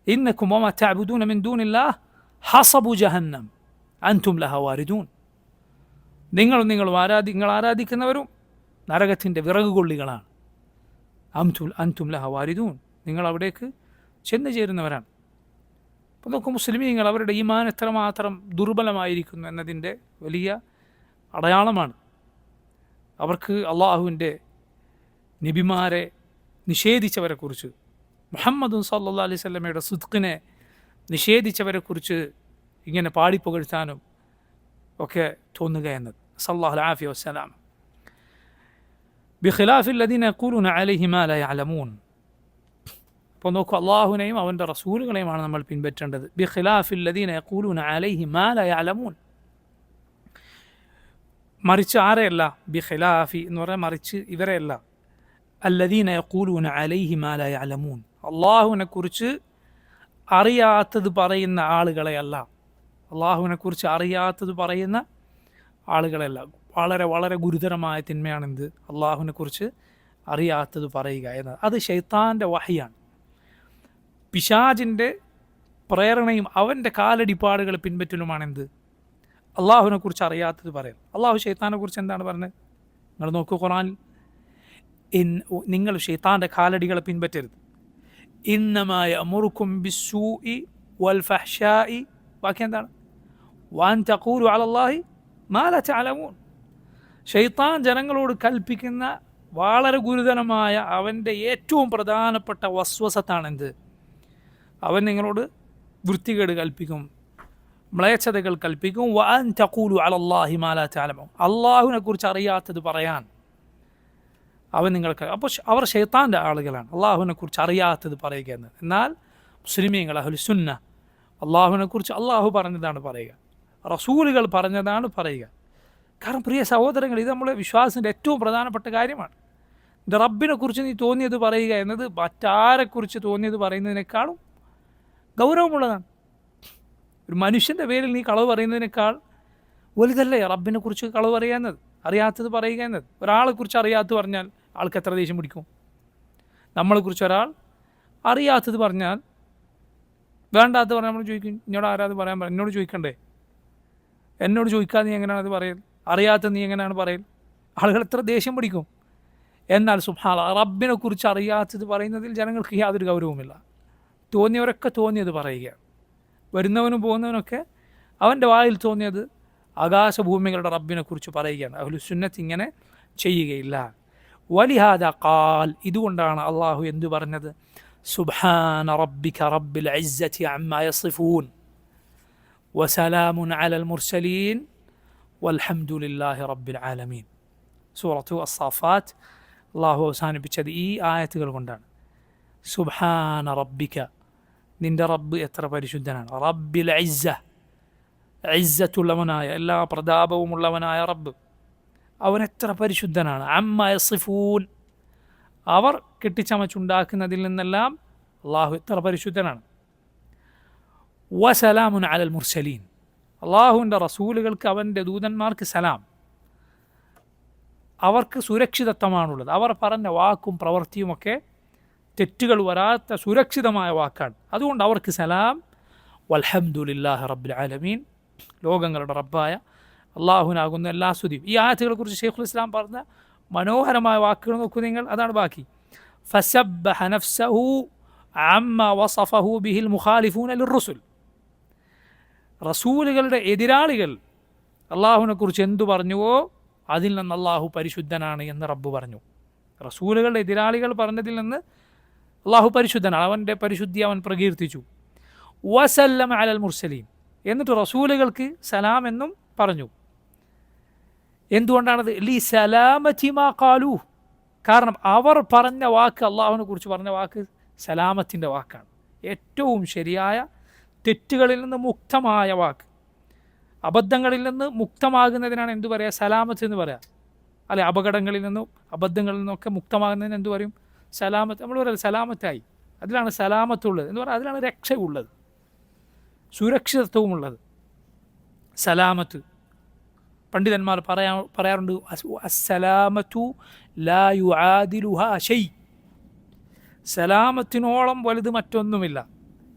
ഇന്നക്കും വമാ തഅബുദൂന മിൻ ദൂനില്ലാഹ് ഹസബു ജഹന്നം അൻതും ലഹാ വാരിദൂൻ. നിങ്ങൾ ആരാധിക്കുന്നവരും നരകത്തിൻ്റെ വിറകുകൊള്ളികളാണ്. അൻതും ലഹാ വാരിദൂൻ, നിങ്ങൾ അവിടേക്ക് ചെന്നു ചേരുന്നവരാണ്. അപ്പോൾ നോക്കൂ, മുസ്ലിമീങ്ങൾ അവരുടെ ഈമാൻ എത്രമാത്രം ദുർബലമായിരിക്കുന്നു എന്നതിൻ്റെ വലിയ അടയാളമാണ്. അവർക്ക് അള്ളാഹുവിൻ്റെ നബിമാരെ നിഷേധിച്ചവരെക്കുറിച്ച്, മുഹമ്മദ് സല്ലല്ലാഹു അലൈഹി വസല്ലമയുടെ സിദ്ഖിനെ നിഷേധിച്ചവരെക്കുറിച്ച് ഇങ്ങനെ പാടിപ്പുകഴ്ത്താനും ഒക്കെ തോന്നുക എന്നത്. സല്ലല്ലാഹു അലൈഹി വസല്ലം ബിഖിലാഫി അല്ലദീന യഖൂലൂന അലൈഹി മാ ലാ യഅലമൂൻ. അപ്പോൾ നോക്കൂ, അള്ളാഹുവിനെയും അവൻ്റെ റസൂലുകളെയുമാണ് നമ്മൾ പിൻപറ്റേണ്ടത്. ബിഖിലാഫി അല്ലദീന യഖൂലൂന അലൈഹി മാ ലാ യഅലമൂൻ, മറിച്ച് ആരെയല്ല? ബിഖിലാഫി എന്ന് പറഞ്ഞാൽ മറിച്ച് ഇവരെയല്ല. അല്ലദീന യഖൂലൂന അലൈഹി മാ ലാ യഅലമൂൻ, അള്ളാഹുവിനെക്കുറിച്ച് അറിയാത്തത് പറയുന്ന ആളുകളെയല്ല. അള്ളാഹുവിനെക്കുറിച്ച് അറിയാത്തത് പറയുന്ന ആളുകളെയല്ല. വളരെ വളരെ ഗുരുതരമായ തിന്മയാണെന്ത്? അള്ളാഹുവിനെക്കുറിച്ച് അറിയാത്തത് പറയുക എന്നത്. അത് ശൈത്താൻ്റെ വഹിയാണ്, പിശാചിൻ്റെ പ്രേരണയും അവൻ്റെ കാലടിപ്പാടുകൾ പിൻപറ്റലുമാണെന്ത്? അള്ളാഹുവിനെക്കുറിച്ച് അറിയാത്തത് പറയൽ. അള്ളാഹു ശൈത്താനെക്കുറിച്ച് എന്താണ് പറഞ്ഞത്? നിങ്ങൾ നോക്കൂ, ഖുർആനിൽ നിങ്ങൾ ശൈത്താൻ്റെ കാലടികളെ പിൻപറ്റരുത്. ഇന്നമാ യഅ്മുറുക്കും ബിസ്സൂഇ വൽ ഫഹ്ശാഇ, ബാക്കി എന്താണ്? വഅൻ തഖൂലു അലല്ലാഹി മാ ലാ തഅലമൂൻ. ശൈത്താൻ ജനങ്ങളോട് കൽപ്പിക്കുന്ന വളരെ ഗുരുതരമായ അവൻ്റെ ഏറ്റവും പ്രധാനപ്പെട്ട വസ്വസത്താണെന്ത്? അവൻ നിങ്ങളോട് വൃത്തികേട് കൽപ്പിക്കും, മ്ലേച്ഛതകൾ കൽപ്പിക്കും. വഅൻ തഖൂലു അലല്ലാഹി മാ ലാ തഅലമൂൻ, അള്ളാഹുവിനെക്കുറിച്ച് അറിയാത്തത് പറയാൻ അവൻ നിങ്ങൾക്ക്. അപ്പോൾ അവർ ശൈത്താൻ്റെ ആളുകളാണ്, അള്ളാഹുവിനെക്കുറിച്ച് അറിയാത്തത് പറയുക എന്നത്. എന്നാൽ മുസ്ലിമീങ്ങൾ അഹ്ലു സുന്ന അള്ളാഹുവിനെക്കുറിച്ച് അള്ളാഹു പറഞ്ഞതാണ് പറയുക, റസൂലുകൾ പറഞ്ഞതാണ് പറയുക. കാരണം പ്രിയ സഹോദരങ്ങൾ, ഇത് നമ്മുടെ വിശ്വാസത്തിൻ്റെ ഏറ്റവും പ്രധാനപ്പെട്ട കാര്യമാണ്. എൻ്റെ റബ്ബിനെക്കുറിച്ച് നീ തോന്നിയത് പറയുക എന്നത് മറ്റാരെക്കുറിച്ച് തോന്നിയത് പറയുന്നതിനേക്കാളും ഗൗരവമുള്ളതാണ്. ഒരു മനുഷ്യൻ്റെ പേരിൽ നീ കളവ് പറയുന്നതിനേക്കാൾ വലുതല്ലേ റബ്ബിനെക്കുറിച്ച് കളവ് പറയുക എന്നത്, അറിയാത്തത് പറയുക എന്നത്. ഒരാളെക്കുറിച്ച് അറിയാത്തത് പറഞ്ഞാൽ ആൾക്ക് എത്ര ദേഷ്യം പിടിക്കും? നമ്മളെക്കുറിച്ച് ഒരാൾ അറിയാത്തത് പറഞ്ഞാൽ, വേണ്ടാത്തത് പറഞ്ഞാൽ നമ്മൾ ചോദിക്കും, എന്നോട് ആരാത് പറയാൻ എന്നോട് ചോദിക്കണ്ടേ? എന്നോട് ചോദിക്കാതെ നീ എങ്ങനെയാണ് അത് പറയൽ? അറിയാത്തത് നീ എങ്ങനെയാണ് പറയൽ? ആളുകൾ എത്ര ദേഷ്യം പിടിക്കും. എന്നാൽ സുബ്ഹാനല്ലാഹ്, റബ്ബിനെക്കുറിച്ച് അറിയാത്തത് പറയുന്നതിൽ ജനങ്ങൾക്ക് യാതൊരു ഗൗരവവുമില്ല. തോന്നിയവരൊക്കെ തോന്നിയത് പറയുക, വരുന്നവനും പോകുന്നവനൊക്കെ അവൻ്റെ വായിൽ തോന്നിയത് ആകാശഭൂമികളുടെ റബ്ബിനെക്കുറിച്ച് പറയുകയാണ്. അഹ്ലു സുന്നത്ത് ഇങ്ങനെ ചെയ്യുകയില്ല. വലിഹാദ ഖാൽ, ഇതുകൊണ്ടാണ് അള്ളാഹു എന്തു പറഞ്ഞത്? സുബ്ഹാന റബ്ബിക റബ്ബിൽ ഇസ്സതി അമ്മാ യസിഫൂൻ വസലാമുൻ അലൽ മുർസലീൻ വൽഹംദുലില്ലാഹി റബ്ബിൽ ആലമീൻ. സൂറത്തു അസ്സാഫാത്ത് അള്ളാഹു അവസാനിപ്പിച്ചത് ഈ ആയത്തുകൾ കൊണ്ടാണ്. സുബ്ഹാന റബ്ബിക, നിൻ്റെ റബ്ബ് എത്ര പരിശുദ്ധനാണ്. റബ്ബിൽ ഇസ്സ, ഇസ്സത്തുള്ളവനായ, എല്ലാ പ്രതാപവുമുള്ളവനായ റബ്ബ്, അവൻ എത്ര പരിശുദ്ധനാണ്. അമ്മ യസിഫൂൻ, അവർ കെട്ടിച്ചമച്ചുണ്ടാക്കുന്നതിൽ നിന്നെല്ലാം അള്ളാഹു എത്ര പരിശുദ്ധനാണ്. വസലാമുൻ അലൽ മുർസലീൻ, അള്ളാഹുവിൻ്റെ റസൂലുകൾക്ക്, അവൻ്റെ ദൂതന്മാർക്ക് സലാം, അവർക്ക് സുരക്ഷിതത്വമാണുള്ളത്. അവർ പറഞ്ഞ വാക്കും പ്രവൃത്തിയുമൊക്കെ തെറ്റുകൾ വരാത്ത സുരക്ഷിതമായ വാക്കാണ്. അതുകൊണ്ട് അവർക്ക് സലാം. വൽഹംദുലില്ലാഹി റബ്ബിൽ ആലമീൻ, ലോകങ്ങളുടെ റബ്ബായ അള്ളാഹുവിനാകുന്ന എല്ലാ സ്തുതിയും. ഈ ആയത്തുകളെക്കുറിച്ച് ഷെയ്ഖുൽ ഇസ്ലാം പറഞ്ഞ മനോഹരമായ വാക്കുകൾ നോക്കൂ നിങ്ങൾ. അതാണ് ബാക്കി. ഫസബ്ബഹ നഫ്സഹു അമ്മ വസഫഹു ബിഹിൽ മുഖാലിഫൂന ലിർറുസുൽ. റസൂലുകളുടെ എതിരാളികൾ അള്ളാഹുവിനെ കുറിച്ച് എന്തു പറഞ്ഞുവോ അതിൽ നിന്ന് അള്ളാഹു പരിശുദ്ധനാണ് എന്ന് റബ്ബ് പറഞ്ഞു. റസൂലുകളുടെ എതിരാളികൾ പറഞ്ഞതിൽ നിന്ന് അള്ളാഹു പരിശുദ്ധനാണ്, അവൻ്റെ പരിശുദ്ധി അവൻ പ്രകീർത്തിച്ചു. വസല്ലമ അലൽ മുർസലീൻ, എന്നിട്ട് റസൂലുകൾക്ക് സലാം എന്നും പറഞ്ഞു. എന്തുകൊണ്ടാണത്? ലി സലാമതി മാ ഖാലൂ, കാരണം അവർ പറഞ്ഞ വാക്ക്, അള്ളാഹുവിനെ കുറിച്ച് പറഞ്ഞ വാക്ക് സലാമത്തിൻ്റെ വാക്കാണ്. ഏറ്റവും ശരിയായ, തെറ്റുകളിൽ നിന്ന് മുക്തമായ വാക്ക്, അബദ്ധങ്ങളിൽ നിന്ന് മുക്തമാകുന്നതിനാണ് എന്തു പറയുക? സലാമത്ത് എന്ന് പറയാം. അല്ലെ, അപകടങ്ങളിൽ നിന്നും അബദ്ധങ്ങളിൽ നിന്നൊക്കെ മുക്തമാകുന്നതിന് എന്തു പറയും? സലാമത്ത്. നമ്മൾ പറയാം സലാമത്തായി, അതിലാണ് സലാമത്തുള്ളത് എന്ന് പറയാം, അതിലാണ് രക്ഷയുള്ളത്, സുരക്ഷിതത്വമുള്ളത്. സലാമത്ത് പണ്ഡിതന്മാർ പറയാറുണ്ട്, അസ്സലാമത്തു ലാ യുആദിലുഹാ ഷൈ, സലാമത്തിനോളം വലുത് മറ്റൊന്നുമില്ല.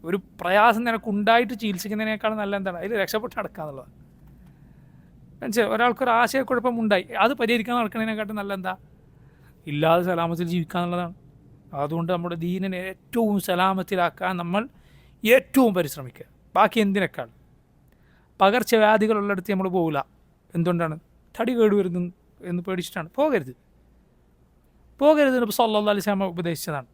ഒരു പ്രയാസം നിനക്കുണ്ടായിട്ട് ചികിത്സിക്കുന്നതിനേക്കാൾ നല്ല എന്താണ്? അതിൽ രക്ഷപ്പെട്ട് നടക്കുക എന്നുള്ളതാണ്. മനസ്സിലായി? ഒരാൾക്കൊരു ആശയക്കുഴപ്പം ഉണ്ടായി, അത് പരിഹരിക്കാൻ നടക്കുന്നതിനെക്കാട്ടും നല്ല എന്താ? ഇല്ലാതെ സലാമത്തിൽ ജീവിക്കുക എന്നുള്ളതാണ്. അതുകൊണ്ട് നമ്മുടെ ദീനിനെ ഏറ്റവും സലാമത്തിലാക്കാൻ നമ്മൾ ഏറ്റവും പരിശ്രമിക്കുക. ബാക്കി എന്തിനേക്കാൾ പകർച്ചവ്യാധികളുള്ളിടത്ത് നമ്മൾ പോകില്ല. എന്തുകൊണ്ടാണ്? തടി കേടുവരുന്നു എന്ന് പേടിച്ചിട്ടാണ്. പോകരുത് നബി സല്ലല്ലാഹു അലൈഹി വസല്ലം ഉപദേശിച്ചതാണ്.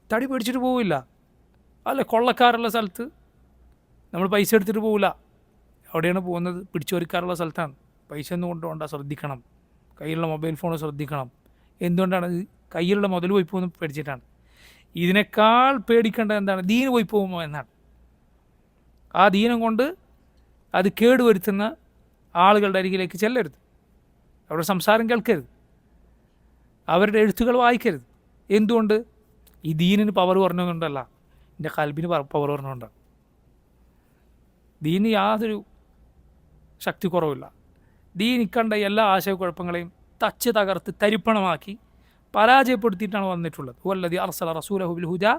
തടി പേടിച്ചിട്ട് പോവില്ല. അല്ല, കൊള്ളക്കാരുള്ള സ്ഥലത്ത് നമ്മൾ പൈസ എടുത്തിട്ട് പോവില്ല. അവിടെയാണ് പോകുന്നത്, പിടിച്ചോരിക്കാറുള്ള സ്ഥലത്താണ്. പൈസ ഒന്നും കൊണ്ടുപോകണ്ട, ശ്രദ്ധിക്കണം. കയ്യിലുള്ള മൊബൈൽ ഫോൺ ശ്രദ്ധിക്കണം. എന്തുകൊണ്ടാണ്? കയ്യിലുള്ള മുതൽ പോയി പോകുന്നത് പേടിച്ചിട്ടാണ്. ഇതിനേക്കാൾ പേടിക്കേണ്ടത് എന്താണ്? ദീന് പോയി പോകുമോ എന്നാണ്. ആ ദീനം കൊണ്ട് അത് കേടുവരുത്തുന്ന ആളുകളുടെ അരികിലേക്ക് ചെല്ലരുത്. അവരുടെ സംസാരം കേൾക്കരുത്, അവരുടെ എഴുത്തുകൾ വായിക്കരുത്. എന്തുകൊണ്ട്? ഈ ദീനിന് പവർ പറഞ്ഞുകൊണ്ടല്ല, എൻ്റെ കൽബിന് പവർ പറഞ്ഞുകൊണ്ടാണ്. ദീന് യാതൊരു ശക്തി കുറവില്ല. ദീൻ കണ്ട എല്ലാ ആശയക്കുഴപ്പങ്ങളെയും തച്ച് തകർത്ത് തരിപ്പണമാക്കി പരാജയപ്പെടുത്തിയിട്ടാണ് വന്നിട്ടുള്ളത്. വല്ലദീ അർസല റസൂലഹു ബിൽ ഹുദാ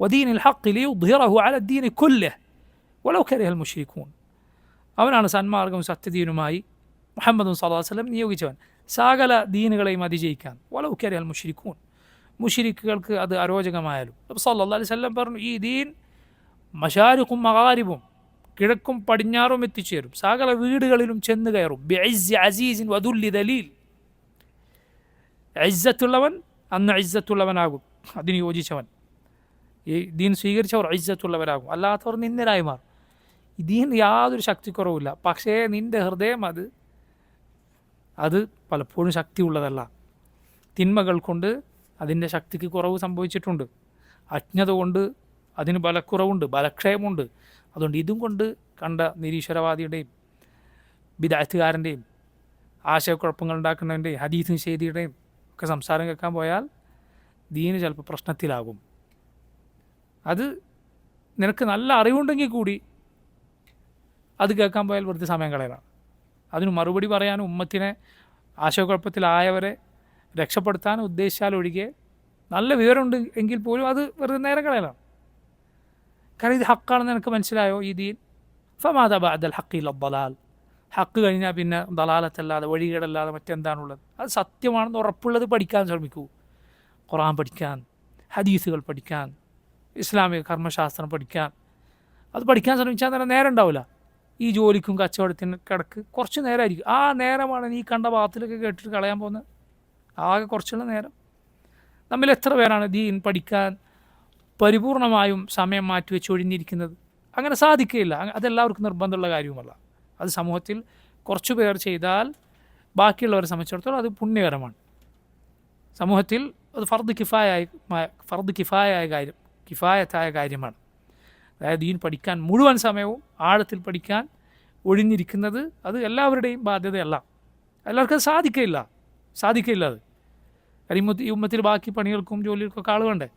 വദീനിൽ ഹഖ് ലിയുദ്ഹിറഹു അല ദീനി കുല്ലിഹി വലൗ കരിഹൽ മുശ്രികൂൻ. അവനാണ് സന്മാർഗം സത്യദീനുമായി മുഹമ്മദ് സ്വല്ലല്ലാഹു അലൈഹി വസല്ലം നിയോഗിച്ചവൻ, സകല ദീനുകളെയും അതിജയിക്കാൻ. വലൗ കരിഹൽ മുശ്രികൂൻ, മുശ്രിക്കുകൾക്ക് അത് അരോചകമായാലും. സല്ലല്ലാഹു അലൈഹി വസല്ലം പറഞ്ഞു, ഈ ദീൻ മശാരിഖും മഗാരിബും, കിഴക്കും പടിഞ്ഞാറും എത്തിച്ചേരും, സകല വീടുകളിലും ചെന്ന് കയറും. ബിഇസ്സി അസീസിൻ വദുല്ലി ദലീൽ, ഇസ്സത്തുള്ളവൻ അന്ന് ഇസ്സത്തുള്ളവനാകും, അതിന് യോജിച്ചവൻ. ഈ ദീൻ സ്വീകരിച്ചവർ ഇസ്സത്തുള്ളവരാകും, അല്ലാത്തവർ നിന്ദരായി മാറും. ഈ ദീൻ യാതൊരു ശക്തിക്കുറവില്ല. പക്ഷേ നിൻ്റെ ഹൃദയം അത് പലപ്പോഴും ശക്തിയുള്ളതല്ല. തിന്മകൾ കൊണ്ട് അതിൻ്റെ ശക്തിക്ക് കുറവ് സംഭവിച്ചിട്ടുണ്ട്. അജ്ഞത കൊണ്ട് അതിന് ബലക്കുറവുണ്ട്, ബലക്ഷയമുണ്ട്. അതുകൊണ്ട് ഇതും കൊണ്ട് കണ്ട നിരീശ്വരവാദിയുടെയും ബിദഅത്തുകാരൻ്റെയും ആശയക്കുഴപ്പങ്ങൾ ഉണ്ടാക്കുന്നതിൻ്റെയും ഹദീസ് നിഷേധിയുടെയും ഒക്കെ സംസാരം കേൾക്കാൻ പോയാൽ ദീന് ചിലപ്പോൾ പ്രശ്നത്തിലാകും. അത് നിനക്ക് നല്ല അറിവുണ്ടെങ്കിൽ കൂടി അത് കേൾക്കാൻ പോയാൽ വെറുതെ സമയം കളയലാണ്. അതിന് മറുപടി പറയാനും ഉമ്മത്തിനെ ആശയക്കുഴപ്പത്തിലായവരെ രക്ഷപ്പെടുത്താനും ഉദ്ദേശിച്ചാൽ ഒഴികെ നല്ല വിവരമുണ്ട് എങ്കിൽ പോലും അത് വെറുതെ നേരം കളയലാണ്. കാരണം ഇത് ഹക്കാണെന്ന് എനിക്ക് മനസ്സിലായോ ഈ ദീൻ? ഫമാദ ബഅദൽ ഹഖ് ഇല്ല ദലാൽ, ഹക്ക് കഴിഞ്ഞാൽ പിന്നെ ദലാലത്തല്ലാതെ വഴികേടല്ലാതെ മറ്റെന്താണുള്ളത്? അത് സത്യമാണെന്ന് ഉറപ്പുള്ളത് പഠിക്കാൻ ശ്രമിക്കൂ. ഖുർആൻ പഠിക്കാൻ, ഹദീസുകൾ പഠിക്കാൻ, ഇസ്ലാമിക കർമ്മശാസ്ത്രം പഠിക്കാൻ. അത് പഠിക്കാൻ ശ്രമിച്ചാൽ തന്നെ നേരം ഉണ്ടാവില്ല. ഈ ജോലിക്കും കച്ചവടത്തിനും കിടക്ക് കുറച്ച് നേരമായിരിക്കും. ആ നേരമാണ് നീ കണ്ട ഭാഗത്തിലൊക്കെ കേട്ടിട്ട് കളയാൻ പോകുന്നത്. ആകെ കുറച്ചുള്ള നേരം. നമ്മിൽ എത്ര പേരാണ് ദീൻ പഠിക്കാൻ പരിപൂർണമായും സമയം മാറ്റിവെച്ച് ഒഴിഞ്ഞിരിക്കുന്നത്? അങ്ങനെ സാധിക്കുകയില്ല. അതെല്ലാവർക്കും നിർബന്ധമുള്ള കാര്യവുമല്ല. അത് സമൂഹത്തിൽ കുറച്ചു പേർ ചെയ്താൽ ബാക്കിയുള്ളവരെ സംബന്ധിച്ചിടത്തോളം അത് പുണ്യകരമാണ്. സമൂഹത്തിൽ അത് കിഫായത്തായ കാര്യമാണ്. അതായത് ദീൻ പഠിക്കാൻ മുഴുവൻ സമയവും ആഴത്തിൽ പഠിക്കാൻ ഒഴിഞ്ഞിരിക്കുന്നത് അത് എല്ലാവരുടെയും ബാധ്യതയല്ല. എല്ലാവർക്കും അത് സാധിക്കില്ല. അത് ഈ ഉമ്മത്തിൽ ബാക്കി പണികൾക്കും ജോലികൾക്കൊക്കെ ആൾ വേണ്ടേ?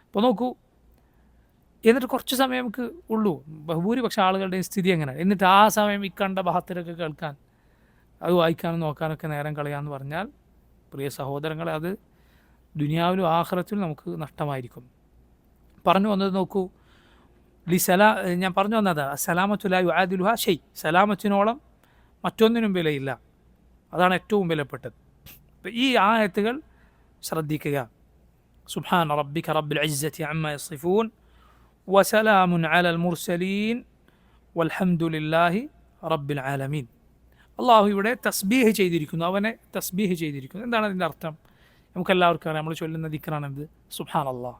അപ്പോൾ നോക്കൂ, എന്നിട്ട് കുറച്ച് സമയം നമുക്ക് ഉള്ളൂ. ബഹുഭൂരിപക്ഷ ആളുകളുടെയും സ്ഥിതി എങ്ങനെ? എന്നിട്ട് ആ സമയം ഈ കണ്ട ഭാഗത്തിലൊക്കെ കേൾക്കാൻ, അത് വായിക്കാനും നോക്കാനൊക്കെ നേരം കളയാമെന്ന് പറഞ്ഞാൽ പ്രിയ സഹോദരങ്ങളെ, അത് ദുനിയാവിലും ആഖിറത്തിലും നമുക്ക് നഷ്ടമായിരിക്കും. പറഞ്ഞു വന്നത് നോക്കൂ, ഞാൻ പറഞ്ഞു വന്നതാണ് സലാമത്തു ലാ യുആദിലുഹ ഷൈ, സലാമത്തിനോളം മറ്റൊന്നിനും വിലയില്ല, അതാണ് ഏറ്റവും വിലപ്പെട്ടത്. അപ്പം ഈ ആയത്തുകൾ ശ്രദ്ധിക്കുക. സുബ്ഹാന റബ്ബിക റബ്ബിൽ ഇസ്സത്തി അമ്മാ യസിഫൂൻ വസലാമുൻ അലൽ മുർസലീൻ വൽഹംദുലില്ലാഹി റബ്ബിൽ ആലമീൻ. അള്ളാഹു ഇവിടെ തസ്ബീഹ് ചെയ്തിരിക്കുന്നു, അവനെ തസ്ബീഹ് ചെയ്തിരിക്കുന്നു. എന്താണ് അതിൻ്റെ അർത്ഥം? നമുക്കെല്ലാവർക്കും അറിയാം, നമ്മൾ ചൊല്ലുന്ന ദിക്റാണെന്ത്? സുബ്ഹാനല്ലാഹ്,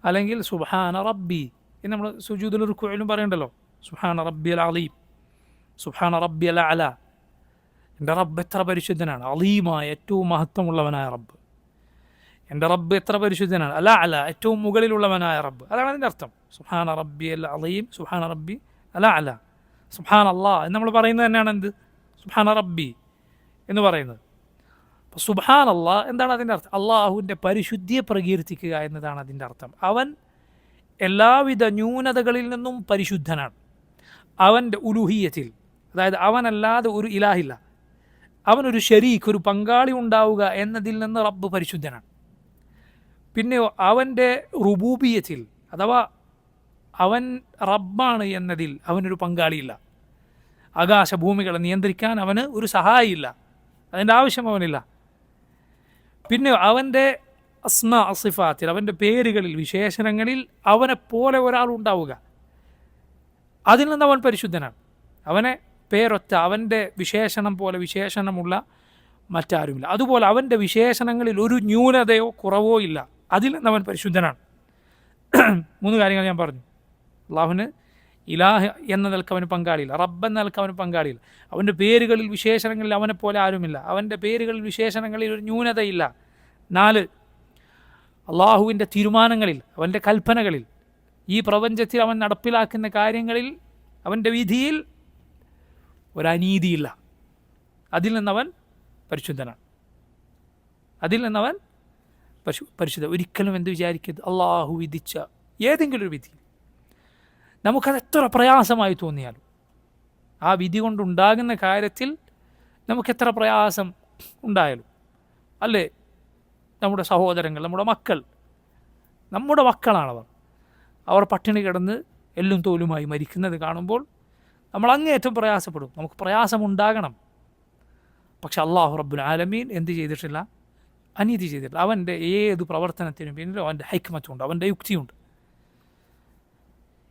അല്ലെങ്കിൽ സുബ്ഹാന റബ്ബി എന്ന് നമ്മൾ സുജൂദുൽ റുക്കൂഇലും പറയണ്ടല്ലോ, സുബ്ഹാന റബ്ബിയൽ അലീം, സുബ്ഹാന റബ്ബിയൽ അഅല. എൻ്റെ റബ്ബ് എത്ര പരിശുദ്ധനാണ്, അലീമായ ഏറ്റവും മഹത്വമുള്ളവനായ റബ്ബ്. എൻ്റെ റബ്ബ് എത്ര പരിശുദ്ധനാണ്, അല അല ഏറ്റവും മുകളിലുള്ളവനായ റബ്ബ്. അതാണ് അതിൻ്റെ അർത്ഥം. സുബ്ഹാന റബ്ബിയൽ അലീം, സുബ്ഹാന റബ്ബി അല അല. സുബ്ഹാന അല്ലാഹ് എന്ന് നമ്മൾ പറയുന്നത് തന്നെയാണ് എന്ത്? സുബ്ഹാന റബ്ബി എന്ന് പറയുന്നത്. അപ്പോൾ സുബ്ഹാന അല്ലാഹ് എന്താണ് അതിൻ്റെ അർത്ഥം? അള്ളാഹുവിൻ്റെ പരിശുദ്ധിയെ പ്രകീർത്തിക്കുക എന്നതാണ് അതിൻ്റെ അർത്ഥം. അവൻ എല്ലാവിധ ന്യൂനതകളിൽ നിന്നും പരിശുദ്ധനാണ്. അവൻ്റെ ഉലൂഹിയത്തിൽ, അതായത് അവനല്ലാതെ ഒരു ഇലാഹില്ല, അവനൊരു ശരീക്ക്, ഒരു പങ്കാളി ഉണ്ടാവുക എന്നതിൽ നിന്ന് റബ്ബ് പരിശുദ്ധനാണ്. പിന്നെയോ അവൻ്റെ റുബൂബിയത്തിൽ, അഥവാ അവൻ റബ്ബാണ് എന്നതിൽ അവനൊരു പങ്കാളിയില്ല. ആകാശഭൂമികളെ നിയന്ത്രിക്കാൻ അവന് ഒരു സഹായിയില്ല, അതിൻ്റെ ആവശ്യം അവനില്ല. പിന്നെ അവൻ്റെ അസ്മാ അസിഫാത്തിൽ, അവൻ്റെ പേരുകളിൽ, വിശേഷണങ്ങളിൽ അവനെപ്പോലെ ഒരാളുണ്ടാവുക, അതിൽ നിന്ന് അവൻ പരിശുദ്ധനാണ്. അവനെ പേരൊറ്റ, അവൻ്റെ വിശേഷണം പോലെ വിശേഷണമുള്ള മറ്റാരുമില്ല. അതുപോലെ അവൻ്റെ വിശേഷണങ്ങളിൽ ഒരു ന്യൂനതയോ കുറവോ ഇല്ല, അതിൽ നിന്ന് അവൻ പരിശുദ്ധനാണ്. 3 കാര്യങ്ങൾ ഞാൻ പറഞ്ഞു. അള്ളാഹുവിന് ഇലാഹ് എന്ന നിലക്ക് അവന് പങ്കാളിയില്ല, റബ്ബ് എന്ന നിലക്ക് അവന് പങ്കാളിയില്ല. അവൻ്റെ പേരുകളിൽ വിശേഷണങ്ങളിൽ അവനെപ്പോലെ ആരുമില്ല, അവൻ്റെ പേരുകളിൽ വിശേഷണങ്ങളിൽ ഒരു ന്യൂനതയില്ല. 4, അള്ളാഹുവിൻ്റെ തീരുമാനങ്ങളിൽ, അവൻ്റെ കൽപ്പനകളിൽ, ഈ പ്രപഞ്ചത്തിൽ അവൻ നടപ്പിലാക്കുന്ന കാര്യങ്ങളിൽ, അവൻ്റെ വിധിയിൽ ഒരനീതിയില്ല, അതിൽ നിന്നവൻ പരിശുദ്ധനാണ്. അതിൽ നിന്നവൻ പരിശുദ്ധ. ഒരിക്കലും എന്ത് വിചാരിക്കരുത്, അള്ളാഹു വിധിച്ച ഏതെങ്കിലും ഒരു വിധി നമുക്കത് എത്ര പ്രയാസമായി തോന്നിയാലും, ആ വിധി കൊണ്ടുണ്ടാകുന്ന കാര്യത്തിൽ നമുക്കെത്ര പ്രയാസം ഉണ്ടായാലും, അല്ലേ, നമ്മുടെ സഹോദരങ്ങൾ, നമ്മുടെ മക്കളാണവർ, അവർ പട്ടിണി കിടന്ന് എല്ലും തോലുമായി മരിക്കുന്നത് കാണുമ്പോൾ നമ്മൾ അങ്ങേയറ്റം പ്രയാസപ്പെടും, നമുക്ക് പ്രയാസമുണ്ടാകണം. പക്ഷെ അള്ളാഹു റബ്ബുൽ ആലമീൻ എന്ത് ചെയ്തിട്ടില്ല? അനീതി ചെയ്തിട്ടില്ല. അവൻ്റെ ഏത് പ്രവർത്തനത്തിനും പിന്നിലും അവൻ്റെ ഹൈക്മത്തുണ്ട്, അവൻ്റെ യുക്തിയുണ്ട്.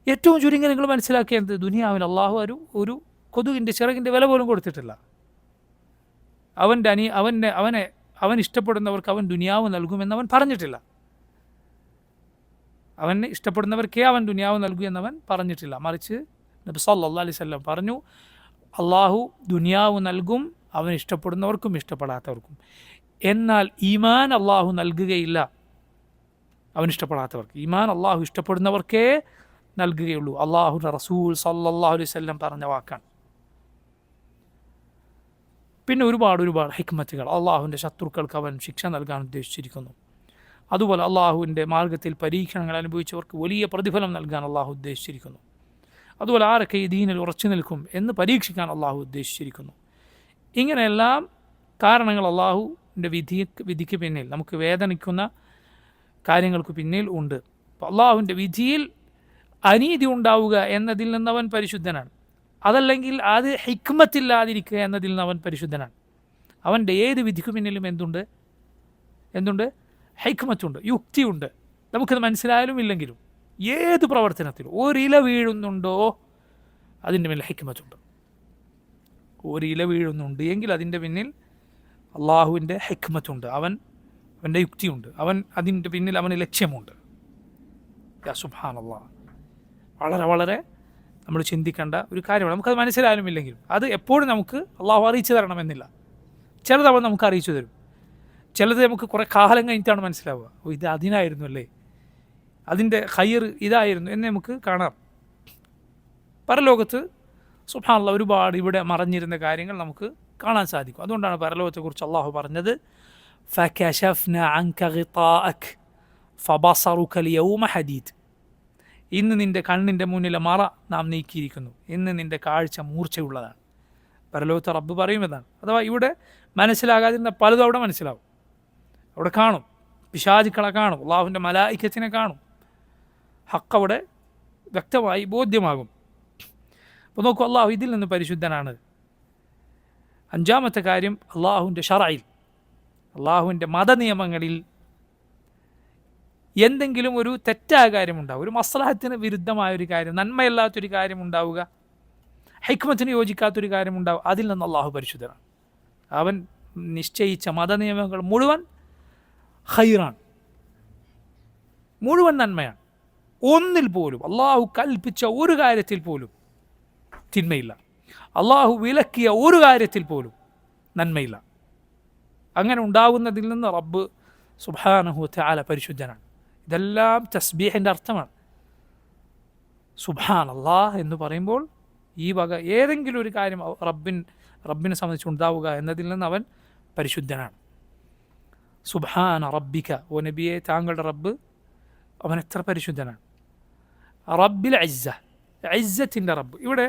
ഏറ്റവും ചുരുങ്ങി നിങ്ങൾ മനസ്സിലാക്കിയത്, ദുനിയാവിൽ അള്ളാഹു ഒരു കൊതുകിൻ്റെ ചിറകിൻ്റെ വില പോലും കൊടുത്തിട്ടില്ല. അവൻ ഇഷ്ടപ്പെടുന്നവർക്ക് അവൻ ദുനിയാവ് നൽകുമെന്ന് അവൻ പറഞ്ഞിട്ടില്ല. അവനെ ഇഷ്ടപ്പെടുന്നവർക്കേ അവൻ ദുനിയാവ് നൽകൂ എന്നവൻ പറഞ്ഞിട്ടില്ല. മറിച്ച് നബി സല്ലല്ലാഹു അലൈഹി വസല്ലം പറഞ്ഞു, അള്ളാഹു ദുനിയാവ് നൽകും അവൻ ഇഷ്ടപ്പെടുന്നവർക്കും ഇഷ്ടപ്പെടാത്തവർക്കും. എന്നാൽ ഈമാൻ അള്ളാഹു നൽകുകയില്ല അവൻ ഇഷ്ടപ്പെടാത്തവർക്ക്. ഈമാൻ അള്ളാഹു ഇഷ്ടപ്പെടുന്നവർക്കേ നൽകുകയുള്ളൂ. അള്ളാഹുവിൻ്റെ റസൂൽ സല്ലല്ലാഹു അലൈഹി വസല്ലം പറഞ്ഞ വാക്കാണ്. പിന്നെ ഒരുപാട് ഹിക്മത്തുകൾ. അള്ളാഹുവിൻ്റെ ശത്രുക്കൾക്ക് അവൻ ശിക്ഷ നൽകാൻ ഉദ്ദേശിച്ചിരിക്കുന്നു. അതുപോലെ അള്ളാഹുവിൻ്റെ മാർഗത്തിൽ പരീക്ഷണങ്ങൾ അനുഭവിച്ചവർക്ക് വലിയ പ്രതിഫലം നൽകാൻ അള്ളാഹു ഉദ്ദേശിച്ചിരിക്കുന്നു. അതുപോലെ ആരൊക്കെ ഈ ദീനിൽ ഉറച്ചു നിൽക്കും എന്ന് പരീക്ഷിക്കാൻ അള്ളാഹു ഉദ്ദേശിച്ചിരിക്കുന്നു. ഇങ്ങനെയെല്ലാം കാരണങ്ങൾ അള്ളാഹുവിൻ്റെ വിധിക്ക് പിന്നിൽ, നമുക്ക് വേദനിക്കുന്ന കാര്യങ്ങൾക്ക് പിന്നിൽ ഉണ്ട്. അപ്പോൾ അള്ളാഹുവിൻ്റെ വിധിയിൽ അനീതി ഉണ്ടാവുക എന്നതിൽ നിന്ന് അവൻ പരിശുദ്ധനാണ്. അതല്ലെങ്കിൽ അത് ഹിക്മത്തില്ലാതിരിക്കുക എന്നതിൽ നിന്ന് അവൻ പരിശുദ്ധനാണ്. അവൻ്റെ ഏത് വിധിക്ക് പിന്നിലും എന്തുണ്ട്? ഹൈക്മത്തുണ്ട്, യുക്തിയുണ്ട്. നമുക്കത് മനസ്സിലായാലും ഇല്ലെങ്കിലും ഏത് പ്രവർത്തനത്തിലും ഒരില വീഴുന്നുണ്ടോ അതിൻ്റെ മേൽ ഹൈക്മത്തുണ്ട്. ഒരില വീഴുന്നുണ്ട് എങ്കിൽ അതിൻ്റെ പിന്നിൽ അള്ളാഹുവിൻ്റെ ഹൈക്മത്തുണ്ട്, അവൻ്റെ യുക്തിയുണ്ട്, അതിൻ്റെ പിന്നിൽ അവന് ലക്ഷ്യമുണ്ട്. യാ സുബ്ഹാനല്ലാഹ്, വളരെ വളരെ നമ്മൾ ചിന്തിക്കേണ്ട ഒരു കാര്യമാണ്. നമുക്കത് മനസ്സിലായാലും ഇല്ലെങ്കിലും അത് എപ്പോഴും നമുക്ക് അള്ളാഹു അറിയിച്ചു തരണമെന്നില്ല. ചിലത് അവൻ നമുക്ക് അറിയിച്ചു തരും, ചിലത് നമുക്ക് കുറേ കാലം കഴിഞ്ഞിട്ടാണ് മനസ്സിലാവുക. ഇത് അതിനായിരുന്നു അല്ലേ, അതിൻ്റെ ഖൈർ ഇതായിരുന്നു എന്ന് നമുക്ക് കാണാം. പരലോകത്ത് സുബ്ഹാനല്ലാഹ് ഒരുപാട് ഇവിടെ മറഞ്ഞിരുന്ന കാര്യങ്ങൾ നമുക്ക് കാണാൻ സാധിക്കും. അതുകൊണ്ടാണ് പരലോകത്തെക്കുറിച്ച് അള്ളാഹു പറഞ്ഞത്, ഫകശഫ്നാ അൻക ഗിതാഅക ഫബസറുക അൽയൗമ ഹദീദ്. ഇന്ന് നിൻ്റെ കണ്ണിൻ്റെ മുന്നിലെ മറ നാം നീക്കിയിരിക്കുന്നു, ഇന്ന് നിൻ്റെ കാഴ്ച മൂർച്ചയുള്ളതാണ്. പരലോകത്ത് റബ്ബ് പറയുന്നതാണ്. അഥവാ ഇവിടെ മനസ്സിലാകാതിരുന്ന പലതും അവിടെ മനസ്സിലാവും, അവിടെ കാണും, പിശാചുക്കളെ കാണും, അള്ളാഹുവിൻ്റെ മലായിക്കത്തിനെ കാണും. ഹക്ക് അവിടെ വ്യക്തമായി ബോധ്യമാകും. അപ്പോൾ നോക്കൂ, അള്ളാഹു ഇതിൽ നിന്ന് പരിശുദ്ധനാണ്. അഞ്ചാമത്തെ കാര്യം, അള്ളാഹുവിൻ്റെ ഷറയിൽ, അള്ളാഹുവിൻ്റെ മതനിയമങ്ങളിൽ എന്തെങ്കിലും ഒരു തെറ്റായ കാര്യമുണ്ടാവുക, ഒരു മസ്ലഹത്തിന് വിരുദ്ധമായൊരു കാര്യം, നന്മയല്ലാത്തൊരു കാര്യം ഉണ്ടാവുക, ഹിക്മത്തിന് യോജിക്കാത്തൊരു കാര്യം ഉണ്ടാവുക, അതിൽ നിന്ന് അള്ളാഹു പരിശുദ്ധനാണ്. അവൻ നിശ്ചയിച്ച മതനിയമങ്ങൾ മുഴുവൻ ഖൈറാണ്, മുഴുവൻ നന്മയാണ്. ഒന്നിൽ പോലും അള്ളാഹു കൽപ്പിച്ച ഒരു കാര്യത്തിൽ പോലും തിന്മയില്ല, അള്ളാഹു വിലക്കിയ ഒരു കാര്യത്തിൽ പോലും നന്മയില്ല. അങ്ങനെ ഉണ്ടാകുന്നതിൽ നിന്ന് റബ്ബ് സുബ്ഹാനഹു വതആല പരിശുദ്ധനാണ്. ഇതെല്ലാം തസ്ബീഹിൻ്റെ അർത്ഥമാണ്. സുബ്ഹാനല്ലാഹ് എന്ന് പറയുമ്പോൾ ഈ വക ഏതെങ്കിലും ഒരു കാര്യം റബ്ബിനെ സംബന്ധിച്ച് ഉണ്ടാവുക എന്നതിൽ നിന്ന് അവൻ പരിശുദ്ധനാണ്. സുബ്ഹാന റബ്ബിക, ഓ നബിയെ താങ്കളുടെ റബ്ബ് അവൻ എത്ര പരിശുദ്ധനാണ്. റബ്ബിൽ ഇസ്സ, ഇസ്സത്തിൻ്റെ റബ്ബ്. ഇവിടെ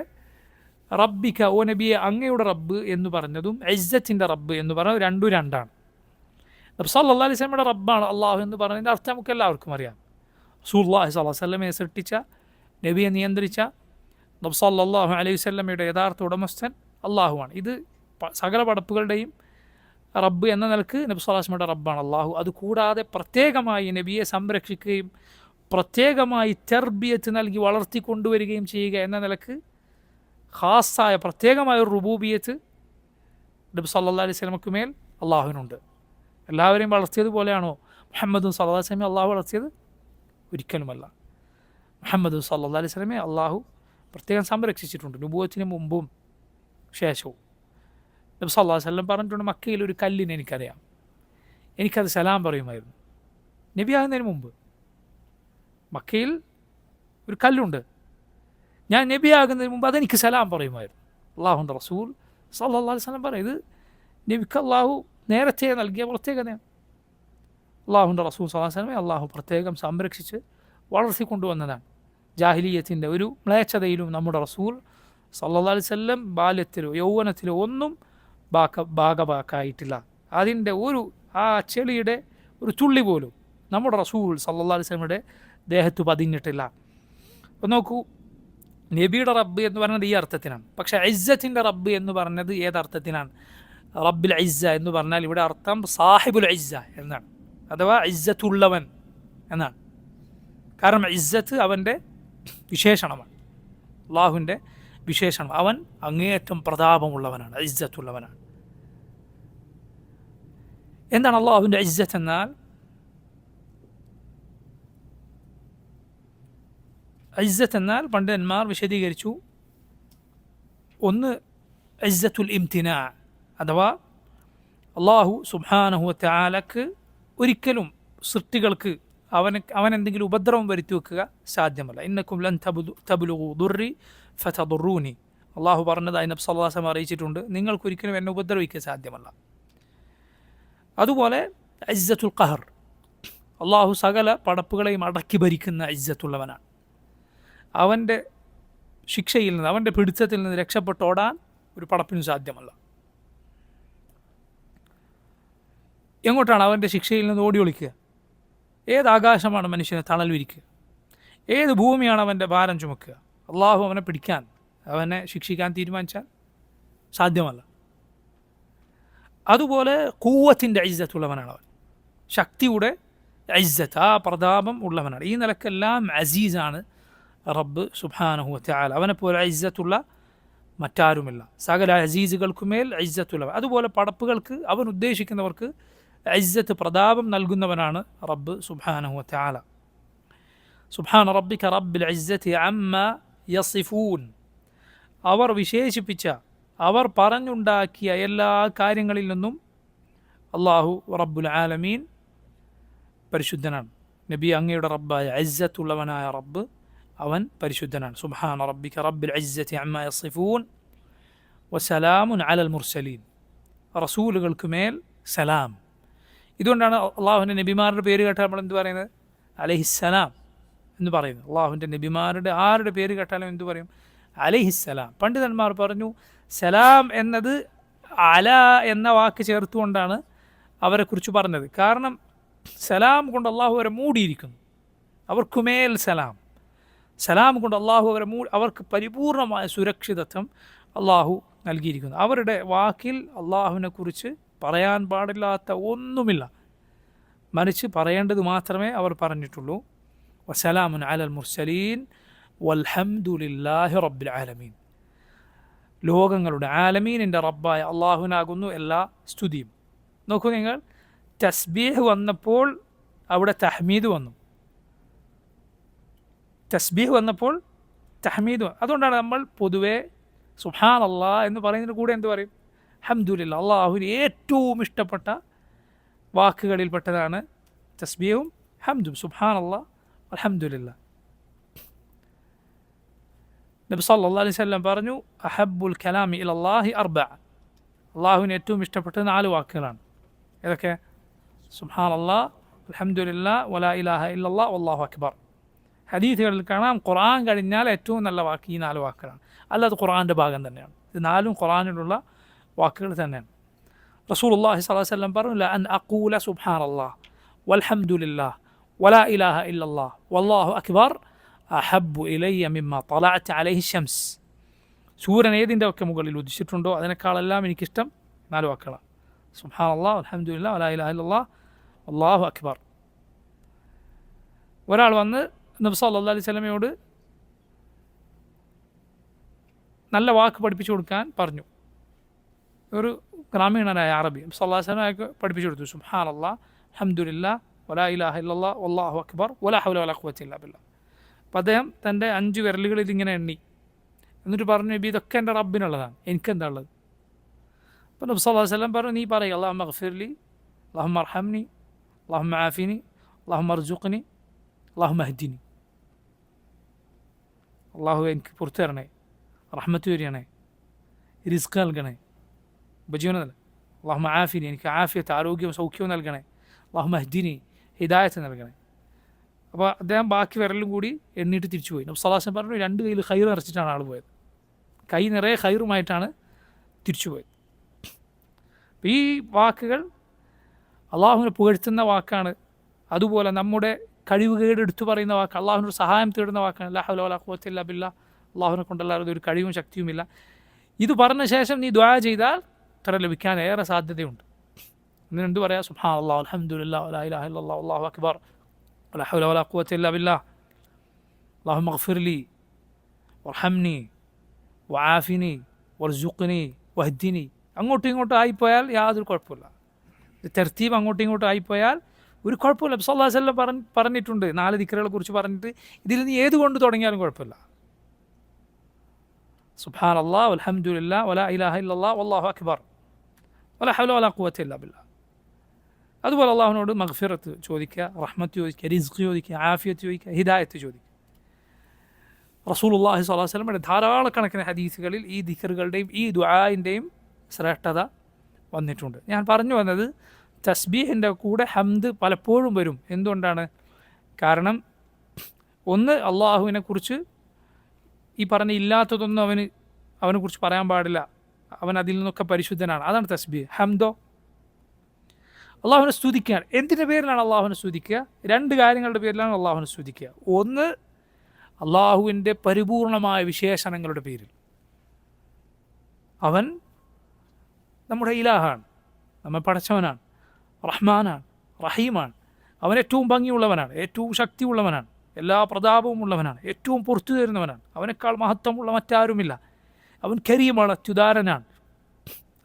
റബ്ബിക, ഓ നബിയെ അങ്ങയുടെ റബ്ബ് എന്ന് പറഞ്ഞതും ഇസ്സത്തിൻ്റെ റബ്ബ് എന്ന് പറഞ്ഞത് രണ്ടും രണ്ടാണ്. നബി സല്ലല്ലാഹു അലൈഹി വസല്ലമയുടെ റബ്ബാണ് അള്ളാഹു എന്ന് പറഞ്ഞതിൻ്റെ അർത്ഥം നമുക്ക് എല്ലാവർക്കും അറിയാം. റസൂലുള്ളാഹി സ്വല്ലല്ലാഹു അലൈഹി വസല്ലമയെ സൃഷ്ടിച്ച, നബിയെ നിയന്ത്രിച്ച നബി സല്ലല്ലാഹു അലൈഹി വസല്ലമയുടെ യഥാർത്ഥ ഉടമസ്ഥൻ അള്ളാഹുവാണ്. ഇത് സകല പടപ്പുകളുടെയും റബ്ബ് എന്ന നിലക്ക് നബി സല്ലല്ലാഹു അലൈഹി വസല്ലമയുടെ റബ്ബാണ് അള്ളാഹു. അതുകൂടാതെ പ്രത്യേകമായി നബിയെ സംരക്ഷിക്കുകയും പ്രത്യേകമായി തർബിയത്ത് നൽകി വളർത്തിക്കൊണ്ടുവരികയും ചെയ്യുക എന്ന നിലക്ക് ഖാസായ പ്രത്യേകമായ ഒരു റുബൂബിയത്ത് നബി സല്ലല്ലാഹു അലൈഹി വസല്ലമക്ക് മേൽ അള്ളാഹുവിനുണ്ട്. എല്ലാവരെയും വളർത്തിയതുപോലെയാണോ മുഹമ്മദ് സല്ലല്ലാഹു അലൈഹി വസല്ലമയെ അള്ളാഹു വളർത്തിയത്? ഒരിക്കലുമല്ല. മുഹമ്മദ് സല്ലല്ലാഹു അലൈഹി വസല്ലമയെ അള്ളാഹു പ്രത്യേകം സംരക്ഷിച്ചിട്ടുണ്ട്, നുബുവത്തിന് മുമ്പും ശേഷവും. നബി സല്ലല്ലാഹു അലൈഹി വസല്ലം പറഞ്ഞിട്ടുണ്ട്, മക്കയിൽ ഒരു കല്ലിനെ എനിക്കറിയാം, എനിക്കത് സലാം പറയുമായിരുന്നു. നബിയാകുന്നതിന് മുമ്പ് മക്കയിൽ ഒരു കല്ലുണ്ട്, ഞാൻ നബിയാകുന്നതിന് മുമ്പ് അതെനിക്ക് സലാം പറയുമായിരുന്നു. അള്ളാഹുവിൻ്റെ റസൂൽ സല്ലല്ലാഹു അലൈഹി വസല്ലം പറയും, ഇത് നബിക്ക് അള്ളാഹു നേരത്തെ നൽകിയ പ്രത്യേകതയാണ്. അള്ളാഹുവിൻ്റെ റസൂൽ സല്ലല്ലാഹു അലൈഹി വസല്ലമയെ അള്ളാഹു പ്രത്യേകം സംരക്ഷിച്ച് വളർത്തിക്കൊണ്ടുവന്നതാണ്. ജാഹിലിയത്തിൻ്റെ ഒരു മ്ലേച്ഛതയിലും നമ്മുടെ റസൂൽ സല്ലല്ലാഹു അലൈഹി വസല്ലം ബാല്യത്തിലോ യൗവനത്തിലോ ഒന്നും ഭാഗമാക്കായിട്ടില്ല. അതിൻ്റെ ആ ചെളിയുടെ ഒരു തുള്ളി പോലും നമ്മുടെ റസൂൽ സല്ലല്ലാഹു അലൈഹി വസല്ലമയുടെ ദേഹത്ത് പതിഞ്ഞിട്ടില്ല. അപ്പോൾ നോക്കൂ, നബിയുടെ റബ്ബ് എന്ന് പറഞ്ഞത് ഈ അർത്ഥത്തിനാണ്. പക്ഷേ ഇസ്സത്തിൻ്റെ റബ്ബ് എന്ന് പറഞ്ഞത് ഏതർത്ഥത്തിനാണ്? റബ്ബിൽ ഇസ്സ എന്ന് പറഞ്ഞാൽ ഇവിടെ അർത്ഥം സാഹിബുൽ ഇസ്സ എന്നാണ്, അഥവാ ഇസ്സത്തുള്ളവൻ എന്നാണ്. കാരണം ഇസ്സത്ത് അവൻ്റെ വിശേഷണമാണ്, അള്ളാഹുവിൻ്റെ വിശേഷണം. അവൻ അങ്ങേയറ്റം പ്രതാപമുള്ളവനാണ്, ഇസ്സത്തുള്ളവനാണ്. എന്താണ് അള്ളാഹുവിൻ്റെ ഇസ്സത്ത് എന്നാൽ? ഇസ്സത്ത് എന്നാൽ പണ്ഡിതന്മാർ വിശദീകരിച്ചു, ഒന്ന് ഇസ്സത്തുൽ ഇംതിനാ, അഥവാ അള്ളാഹു സുബ്ഹാനഹു വതആലക്ക് ഒരിക്കലും സൃഷ്ടികൾക്ക് അവൻ എന്തെങ്കിലും ഉപദ്രവം വരുത്തി വെക്കുക സാധ്യമല്ല. ഇന്നക്കും ലൻ തബ്ലുഗു ദുർരി ഫതദുറൂനി, അള്ളാഹു പറഞ്ഞതായി നബി സല്ലല്ലാഹു അലൈഹി വസല്ലം അറിയിച്ചിട്ടുണ്ട്, നിങ്ങൾക്കൊരിക്കലും എന്നെ ഉപദ്രവിക്കുക സാധ്യമല്ല. അതുപോലെ ഇസ്സത്തുൽ ഖഹർ, അള്ളാഹു സകല പടപ്പുകളെയും അടക്കി ഭരിക്കുന്ന ഇസ്സത്തുള്ളവനാണ്. അവൻ്റെ ശിക്ഷയിൽ നിന്ന്, അവൻ്റെ പിടുത്തത്തിൽ നിന്ന് രക്ഷപ്പെട്ടോടാൻ ഒരു പടപ്പിനും സാധ്യമല്ല. എങ്ങോട്ടാണ് അവൻ്റെ ശിക്ഷയിൽ നിന്ന് ഓടി ഒളിക്കുക? ഏത് ആകാശമാണ് മനുഷ്യനെ തണൽ വിരിക്കുക? ഏത് ഭൂമിയാണ് അവൻ്റെ ഭാരം ചുമക്കുക? അള്ളാഹു അവനെ പിടിക്കാൻ, അവനെ ശിക്ഷിക്കാൻ തീരുമാനിച്ചാൽ സാധ്യമല്ല. അതുപോലെ ഖുവ്വത്തിൻ്റെ ഇസ്സത്തുള്ളവനാണ് അവൻ, ശക്തിയുടെ ഇസ്സത്ത്, ആ പ്രതാപം ഉള്ളവനാണ്. ഈ നിലക്കെല്ലാം അസീസാണ് റബ്ബ് സുബ്ഹാനഹു വതആല. അവനെപ്പോലെ ഇസ്സത്തുള്ള മറ്റാരുമില്ല. സകല അസീസുകൾക്കുമേൽ ഇസ്സത്തുള്ളവൻ. അതുപോലെ പടപ്പുകൾക്ക്, അവൻ ഉദ്ദേശിക്കുന്നവർക്ക് ഇസ്സത്ത്, പ്രതാപം നൽകുന്നവനാണ് റബ്ബ് സുബ്ഹാനഹു വതആല. സുബ്ഹാന റബ്ബിക റബ്ബിൽ ഇസ്സത്തി അമ്മ യസിഫൂൻ, അവർ വിശേഷിപ്പിച്ച, അവർ പറഞ്ഞുണ്ടാക്കിയ എല്ലാ കാര്യങ്ങളിൽ നിന്നും അള്ളാഹു റബ്ബുൽ ആലമീൻ പരിശുദ്ധനാണ്. നബി അങ്ങയുടെ റബ്ബായ ഇസ്സത്തുള്ളവനായ റബ്ബ് അവൻ പരിശുദ്ധനാണ്. സുബ്ഹാന റബ്ബിക റബ്ബിൽ ഇസ്സത്തി അമ്മ യസിഫൂൻ വസലാമുൻ അലൽ മുർസലീൻ, റസൂലുകൾക്ക് മേൽ സലാം. ഇതുകൊണ്ടാണ് അള്ളാഹുവിൻ്റെ നബിമാരുടെ പേര് കേട്ടാൽ നമ്മൾ എന്ത് പറയുന്നത്? അലൈഹിസ്സലാം എന്ന് പറയുന്നത്. അള്ളാഹുവിൻ്റെ നബിമാരുടെ ആരുടെ പേര് കേട്ടാലും എന്തു പറയും? അലൈഹിസ്സലാം. പണ്ഡിതന്മാർ പറഞ്ഞു, സലാം എന്നത് അല എന്ന വാക്ക് ചേർത്തുകൊണ്ടാണ് അവരെക്കുറിച്ച് പറഞ്ഞത്. കാരണം സലാം കൊണ്ട് അള്ളാഹു അവരെ മൂടിയിരിക്കുന്നു, അവർക്കുമേൽ സലാം. സലാം കൊണ്ട് അള്ളാഹു അവർക്ക് പരിപൂർണമായ സുരക്ഷിതത്വം അള്ളാഹു നൽകിയിരിക്കുന്നു. അവരുടെ വാക്കിൽ അള്ളാഹുവിനെ കുറിച്ച് പറയാൻ പാടില്ലാത്ത ഒന്നുമില്ല, മറിച്ച് പറയേണ്ടത് മാത്രമേ അവർ പറഞ്ഞിട്ടുള്ളൂ. വസലാമുൻ അലൽ മുർസലീൻ വൽഹംദുലില്ലാഹി റബ്ബിൽ ആലമീൻ. ലോകങ്ങളുടെ ആലമീനിൻ്റെ റബ്ബായ അള്ളാഹുവിനാകുന്നു എല്ലാ സ്തുതിയും. നോക്കൂ നിങ്ങൾ, തസ്ബീഹ് വന്നപ്പോൾ അവിടെ തഹ്മീദ് വന്നു. തസ്ബീഹ് വന്നപ്പോൾ തഹ്മീദ് വന്നു. അതുകൊണ്ടാണ് നമ്മൾ പൊതുവേ സുബ്ഹാനല്ലാഹ് എന്ന് പറയുന്നതിന് കൂടെ എന്ത് പറയും? ഹംദുലില്ലാഹ്. അള്ളാഹുവിന് ഏറ്റവും ഇഷ്ടപ്പെട്ട വാക്കുകളിൽപ്പെട്ടതാണ് തസ്ബീഹും ഹംദും. സുബ്ഹാനല്ലാഹ് അൽഹംദുലില്ലാഹ്. നബി സല്ലല്ലാഹു അലൈഹി വസല്ലം പറഞ്ഞു, അഹബ്ബുൽ കലാമി ഇലല്ലാഹി അർബഅ. അള്ളാഹുവിന് ഏറ്റവും ഇഷ്ടപ്പെട്ട 4 വാക്കുകളാണ്. ഏതൊക്കെ? സുബ്ഹാനല്ലാഹ്, അൽഹംദുലില്ലാഹ്, വലാ ഇലാഹ ഇല്ലല്ലാഹ്, വല്ലാഹു അക്ബർ. ഹദീസുകളിൽ കാണാം ഖുർആൻ കഴിഞ്ഞാൽ ഏറ്റവും നല്ല വാക്ക് ഈ 4 വാക്കുകളാണ്. അല്ലാതെ ഖുർആൻ്റെ ഭാഗം തന്നെയാണ്. ഇത് 4ഉം ഖുർആനിലുള്ള വാക്കുകൾ തന്നെയാണ്. റസൂലുള്ളാഹി സ്വല്ലല്ലാഹു അലൈഹി വസല്ലം പറഞ്ഞു, ലഅൻ അഖൂല സുബ്ഹാനല്ലാഹ് വൽഹംദുലില്ലാഹ് വലാ ഇലാഹ ഇല്ലല്ലാഹ് വല്ലാഹു അക്ബർ അഹബ്ബു ഇലയ്യ മിമ്മ തലഅത് അലൈഹി ശംസ്. സൂര്യൻ ഏതിൻ്റെ ഒക്കെ മുകളിൽ ഉദിച്ചിട്ടുണ്ടോ അതിനേക്കാളെല്ലാം എനിക്കിഷ്ടം 4 വാക്കുകളാണ്. സുബ്ഹാനല്ലാഹ്, അൽഹംദുലില്ലാഹ്, വലാ ഇലാഹ ഇല്ലല്ലാഹ്, വല്ലാഹു അക്ബർ. ഒരാൾ വന്ന് നബി സല്ലല്ലാഹു അലൈഹി വസല്ലമയോട് നല്ല വാക്ക് പഠിപ്പിച്ചു കൊടുക്കാൻ പറഞ്ഞു. ഒരു ഗ്രാമീണനായ അറബി നബി സല്ലല്ലാഹു അലൈഹി വസല്ലം അയാൾക്ക് പഠിപ്പിച്ചു കൊടുത്തു. സുബ്ഹാനല്ലാഹ്, അൽഹംദുലില്ലാഹ്, വലാ ഇലാഹ ഇല്ലല്ലാഹ്, വല്ലാഹു അക്ബർ, വലാ ഹൗല വലാ ഖുവത ഇല്ലാ ബില്ലാഹ്. അപ്പോൾ അദ്ദേഹം തൻ്റെ 5 വിരലുകളിൽ ഇങ്ങനെ എണ്ണി. എന്നിട്ട് പറഞ്ഞു, നബി ഇതൊക്കെ എൻ്റെ റബ്ബിനുള്ളതാണ്, എനിക്കെന്താ ഉള്ളത്? അപ്പോൾ നബി സല്ലല്ലാഹു അലൈഹി വസല്ലം പറഞ്ഞു, നീ പറയുക അല്ലാഹുമ്മ ഗ്ഫിർലി, അല്ലാഹുമ്മ അർഹംനി, അല്ലാഹുമ്മ ആഫിനി, അല്ലാഹുമ്മ അർസുഖ്നി, അല്ലാഹുമ്മ ഹ്ദിനി. അള്ളാഹു എനിക്ക് പുറത്തു തരണേ, റഹ്മത്ത് വരികണേ, റിസ്ക് നൽകണേ, ഉപജീവനം നൽകണേ. അല്ലാഹുമ്മ ആഫിനി, എനിക്ക് ആഫിയത്ത്, ആരോഗ്യവും സൗഖ്യവും നൽകണേ. അല്ലാഹുമ്മ ഹ്ദിനി, ഹിദായത്ത് നൽകണേ. അപ്പോൾ അദ്ദേഹം ബാക്കി വിരലും കൂടി എണ്ണിയിട്ട് തിരിച്ചു പോയി. നബി സല്ലല്ലാഹു അലൈഹി വസല്ലം പറഞ്ഞു, 2 കയ്യിൽ ഖൈർ നിറച്ചിട്ടാണ് ആൾ പോയത്. കൈ നിറയെ ഖൈറുമായിട്ടാണ് തിരിച്ചു പോയത്. അപ്പോൾ ഈ വാക്കുകൾ അള്ളാഹുവിനെ പുകഴ്ത്തുന്ന വാക്കാണ്. അതുപോലെ നമ്മുടെ കഴിവുകേട് എടുത്തു പറയുന്ന വാക്ക്, അള്ളാഹുവിനോട് സഹായം തേടുന്ന വാക്കാണ്. ലാ ഹൗല വലാ ഖുവത ഇല്ലാ ബില്ലാഹ്. അള്ളാഹുവിനെ കൊണ്ടല്ലാതെ ഒരു കഴിവും ശക്തിയുമില്ല. ഇത് പറഞ്ഞ ശേഷം നീ ദുആ ചെയ്താൽ ഉത്തരം ലഭിക്കാൻ ഏറെ സാധ്യതയുണ്ട്. എന്നിട്ട് എന്ത് പറയാം? സുബ്ഹാനല്ലാഹ്, അൽഹംദുലില്ലാഹ്, വലാ ഇലാഹ ഇല്ലല്ലാഹ്, വല്ലാഹു അക്ബർ, വലാ ഹൗല വലാ ഖുവത ഇല്ലാ ബില്ലാഹ്, അല്ലാഹുമ്മ ഗ്ഫിർലി വർഹംനി വആഫിനി വർസുഖ്നി വഹ്ദിനി. അങ്ങോട്ടും ഇങ്ങോട്ടും ആയിപ്പോയാൽ യാതൊരു കുഴപ്പമില്ല. തർത്തീബ് അങ്ങോട്ടും ഇങ്ങോട്ടും ആയിപ്പോയാൽ ഒരു കുഴപ്പമില്ല. നബി സല്ലല്ലാഹു അലൈഹി വസല്ലം പറഞ്ഞിട്ടുണ്ട് 4 ദിക്റുകളെ കുറിച്ച് പറഞ്ഞിട്ട്, ഇതിൽ നീ ഏതുകൊണ്ട് തുടങ്ങിയാലും കുഴപ്പമില്ല. സുബ്ഹാനല്ലാഹ്, അൽഹംദുലില്ലാഹ്, വലാ ഇലാഹ ഇല്ലല്ലാഹ്, വല്ലാഹു അക്ബർ, വലാ ഹൗല വലാ ഖുവത ഇല്ലാ ബില്ലാഹ്. അതുപോലെ അള്ളാഹുവിനോട് മഗ്ഫിറത്ത് ചോദിക്കുക, റഹ്മത്ത് ചോദിക്കുക, റിസ്ക് ചോദിക്കുക, ആഫിയത്ത് ചോദിക്കുക, ഹിദായത്ത് ചോദിക്കുക. റസൂലുള്ളാഹി സ്വല്ലല്ലാഹു അലൈഹി വസല്ലമയുടെ ധാരാളക്കണക്കിന് ഹദീസുകളിൽ ഈ ദിക്റുകളുടെയും ഈ ദുആഇൻ്റെയും ശ്രേഷ്ഠത വന്നിട്ടുണ്ട്. ഞാൻ പറഞ്ഞു വന്നത്, തസ്ബീഹിൻ്റെ കൂടെ ഹംദ് പലപ്പോഴും വരും. എന്തുകൊണ്ടാണ്? കാരണം ഒന്ന്, അള്ളാഹുവിനെക്കുറിച്ച് ഈ പറഞ്ഞ ഇല്ലാത്തതൊന്നും അവനെക്കുറിച്ച് പറയാൻ പാടില്ല, അവൻ അതിൽ നിന്നൊക്കെ പരിശുദ്ധനാണ്. അതാണ് തസ്ബീഹ്. ഹംദോ അള്ളാഹുവിനെ സ്തുതിക്കുകയാണ്. എന്തിൻ്റെ പേരിലാണ് അള്ളാഹുവിനെ സ്തുതിക്കുക? 2 കാര്യങ്ങളുടെ പേരിലാണ് അള്ളാഹുവിനെ സ്തുതിക്കുക. ഒന്ന്, അള്ളാഹുവിൻ്റെ പരിപൂർണമായ വിശേഷണങ്ങളുടെ പേരിൽ. അവൻ നമ്മുടെ ഇലാഹാണ്, നമ്മെ പടച്ചവനാണ്, റഹ്മാനാണ്, റഹീമാണ്. അവൻ ഏറ്റവും ഭംഗിയുള്ളവനാണ്, ഏറ്റവും ശക്തിയുള്ളവനാണ്, എല്ലാ പ്രതാപവും ഉള്ളവനാണ്, ഏറ്റവും പുറത്തു തരുന്നവനാണ്. അവനേക്കാൾ മഹത്വമുള്ള മറ്റാരുമില്ല. അവൻ കരീമാണ്, അത്യുദാരനാണ്.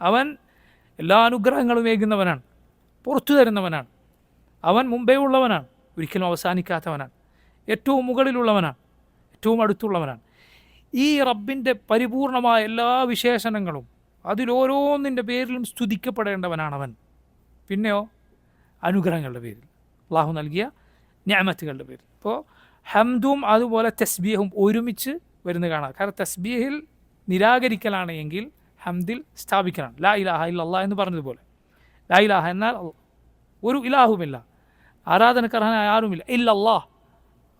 അവൻ എല്ലാ അനുഗ്രഹങ്ങളും ഏകുന്നവനാണ്, പുറത്തു തരുന്നവനാണ്. അവൻ മുമ്പേ ഉള്ളവനാണ്, ഒരിക്കലും അവസാനിക്കാത്തവനാണ്, ഏറ്റവും മുകളിലുള്ളവനാണ്, ഏറ്റവും അടുത്തുള്ളവനാണ്. ഈ റബ്ബിൻ്റെ പരിപൂർണമായ എല്ലാ വിശേഷണങ്ങളും അതിലോരോന്നിൻ്റെ പേരിലും സ്തുതിക്കപ്പെടേണ്ടവനാണ് അവൻ. പിന്നെയോ അനുഗ്രഹങ്ങളുടെ പേരിൽ, അള്ളാഹു നൽകിയ നിഅമത്തുകളുടെ പേരിൽ. ഇപ്പോൾ ഹംദും അതുപോലെ തസ്ബീഹും ഒരുമിച്ച് വരുന്ന കാണാം. കാരണം തസ്ബീഹിൽ നിരാകരിക്കലാണ് എങ്കിൽ ഹംദിൽ സ്ഥാപിക്കലാണ്. ലാ ഇലാഹ ഇല്ലല്ലാഹ് എന്ന് പറഞ്ഞതുപോലെ, ലാ ഇലാഹ എന്നാൽ ഒരു ഇലാഹുമില്ല, ആരാധനക്കർഹനായ ആരുമില്ല, ഇല്ലല്ലാഹ്,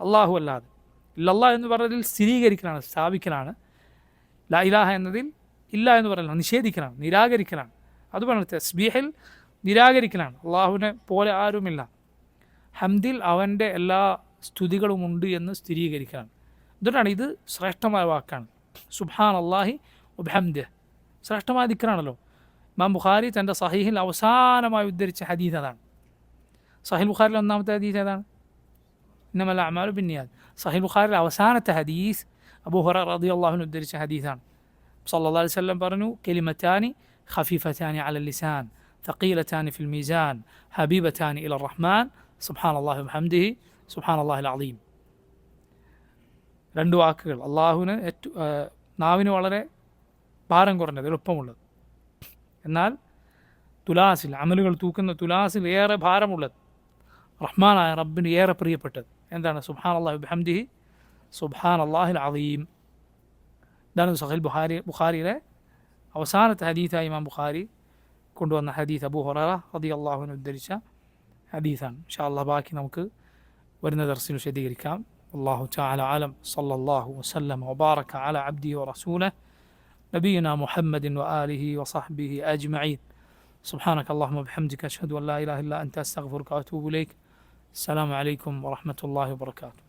അള്ളാഹു അല്ലാതെ. ഇല്ലല്ലാഹ് എന്ന് പറഞ്ഞതിൽ സ്ഥിരീകരിക്കലാണ്, സ്ഥാപിക്കലാണ്. ലാ ഇലാഹ എന്നതിൽ ഇല്ല എന്ന് പറയലാണ്, നിഷേധിക്കലാണ്, നിരാകരിക്കലാണ്. അതുപോലെ തസ്ബീഹിൽ നിരാകരിക്കലാണ്, അള്ളാഹുവിനെ പോലെ ആരുമില്ല. ഹംദിൽ അവൻ്റെ എല്ലാ സ്തുതികളുമുണ്ട് എന്ന് സ്ഥിരീകരിക്കലാണ്. എന്നിട്ടാണ് ഇത് ശ്രേഷ്ഠമായ വാക്കാണ്. സുബ്ഹാൻ അല്ലാഹി വബിഹംദിഹ് ശ്രേഷ്ഠമായ ദിക്റാണല്ലോ. ഇമാം ബുഖാരി തൻ്റെ സഹീഹിൽ അവസാനമായി ഉദ്ധരിച്ച ഹദീസ് അതാണ്. സഹീൽ ബുഖാരിലെ ഒന്നാമത്തെ ഹദീസ് ഏതാണ്? ഇന്നമൽ അഅ്മാലു ബിന്നിയാത്ത്. സഹീൽ ബുഖാരിലെ അവസാനത്തെ ഹദീസ് അബൂ ഹുറൈറ റളിയല്ലാഹു അൻഹു ഉദ്ധരിച്ച ഹദീസാണ്. സല്ലല്ലാഹു അലൈഹി വസല്ലം പറഞ്ഞു, കലിമത്താനി ഖഫീഫത്താനി അലൽ ലിസാൻ ثقيلتان في الميزان حبيبتان إلى الرحمن سبحان الله وبحمده سبحان الله العظيم. രണ്ട് വാക്കുകൾ അള്ളാഹുവിന് നാവിന് വളരെ ഭാരം കുറഞ്ഞത്, എളുപ്പമുള്ളത്, എന്നാൽ തുലാസിൽ അമലുകൾ തൂക്കുന്ന തുലാസിൽ ഏറെ ഭാരമുള്ളത്, റഹ്മാനായ റബ്ബിന് ഏറെ പ്രിയപ്പെട്ടത് എന്താണ്? സുബ്ഹാൻ അല്ലാഹി വബിഹംദിഹി സുബ്ഹാൻ അല്ലാഹിൽ അളീം. ഇതാണ് സഹീൽ ബുഖാരിയിലെ അവസാനത്തെ ഹദീസായി ഇമാം ബുഖാരി കൊണ്ടുവന്ന ഹദീസ് അബൂ ഹുറൈറ റളിയല്ലാഹു അൻഹു ഉദ്ധരിച്ച ഹദീസാണ്. ഇൻഷാ അല്ലാഹ് ബാക്കി നമുക്ക് വരുന്ന ദർസിൽ വിശദീകരിക്കാം. അല്ലാഹു തആല അലം. സല്ലല്ലാഹു വസല്ലം വബാറക അലാ അബ്ദിഹി വറസൂലിഹി നബിയിനാ മുഹമ്മദിൻ വആലിഹി വസഹ്ബിഹി അജ്മഈൻ. സുബ്ഹാനക അല്ലാഹുമ്മ വബിഹംദിക അഷ്ഹദു അൻ ലാ ഇലാഹ ഇല്ലാ അൻത അസ്തഗ്ഫിറുക വഅതൂബു ഇലൈക്. അസ്സലാമു അലൈക്കും വറഹ്മത്തുള്ളാഹി വബറകാതുഹു.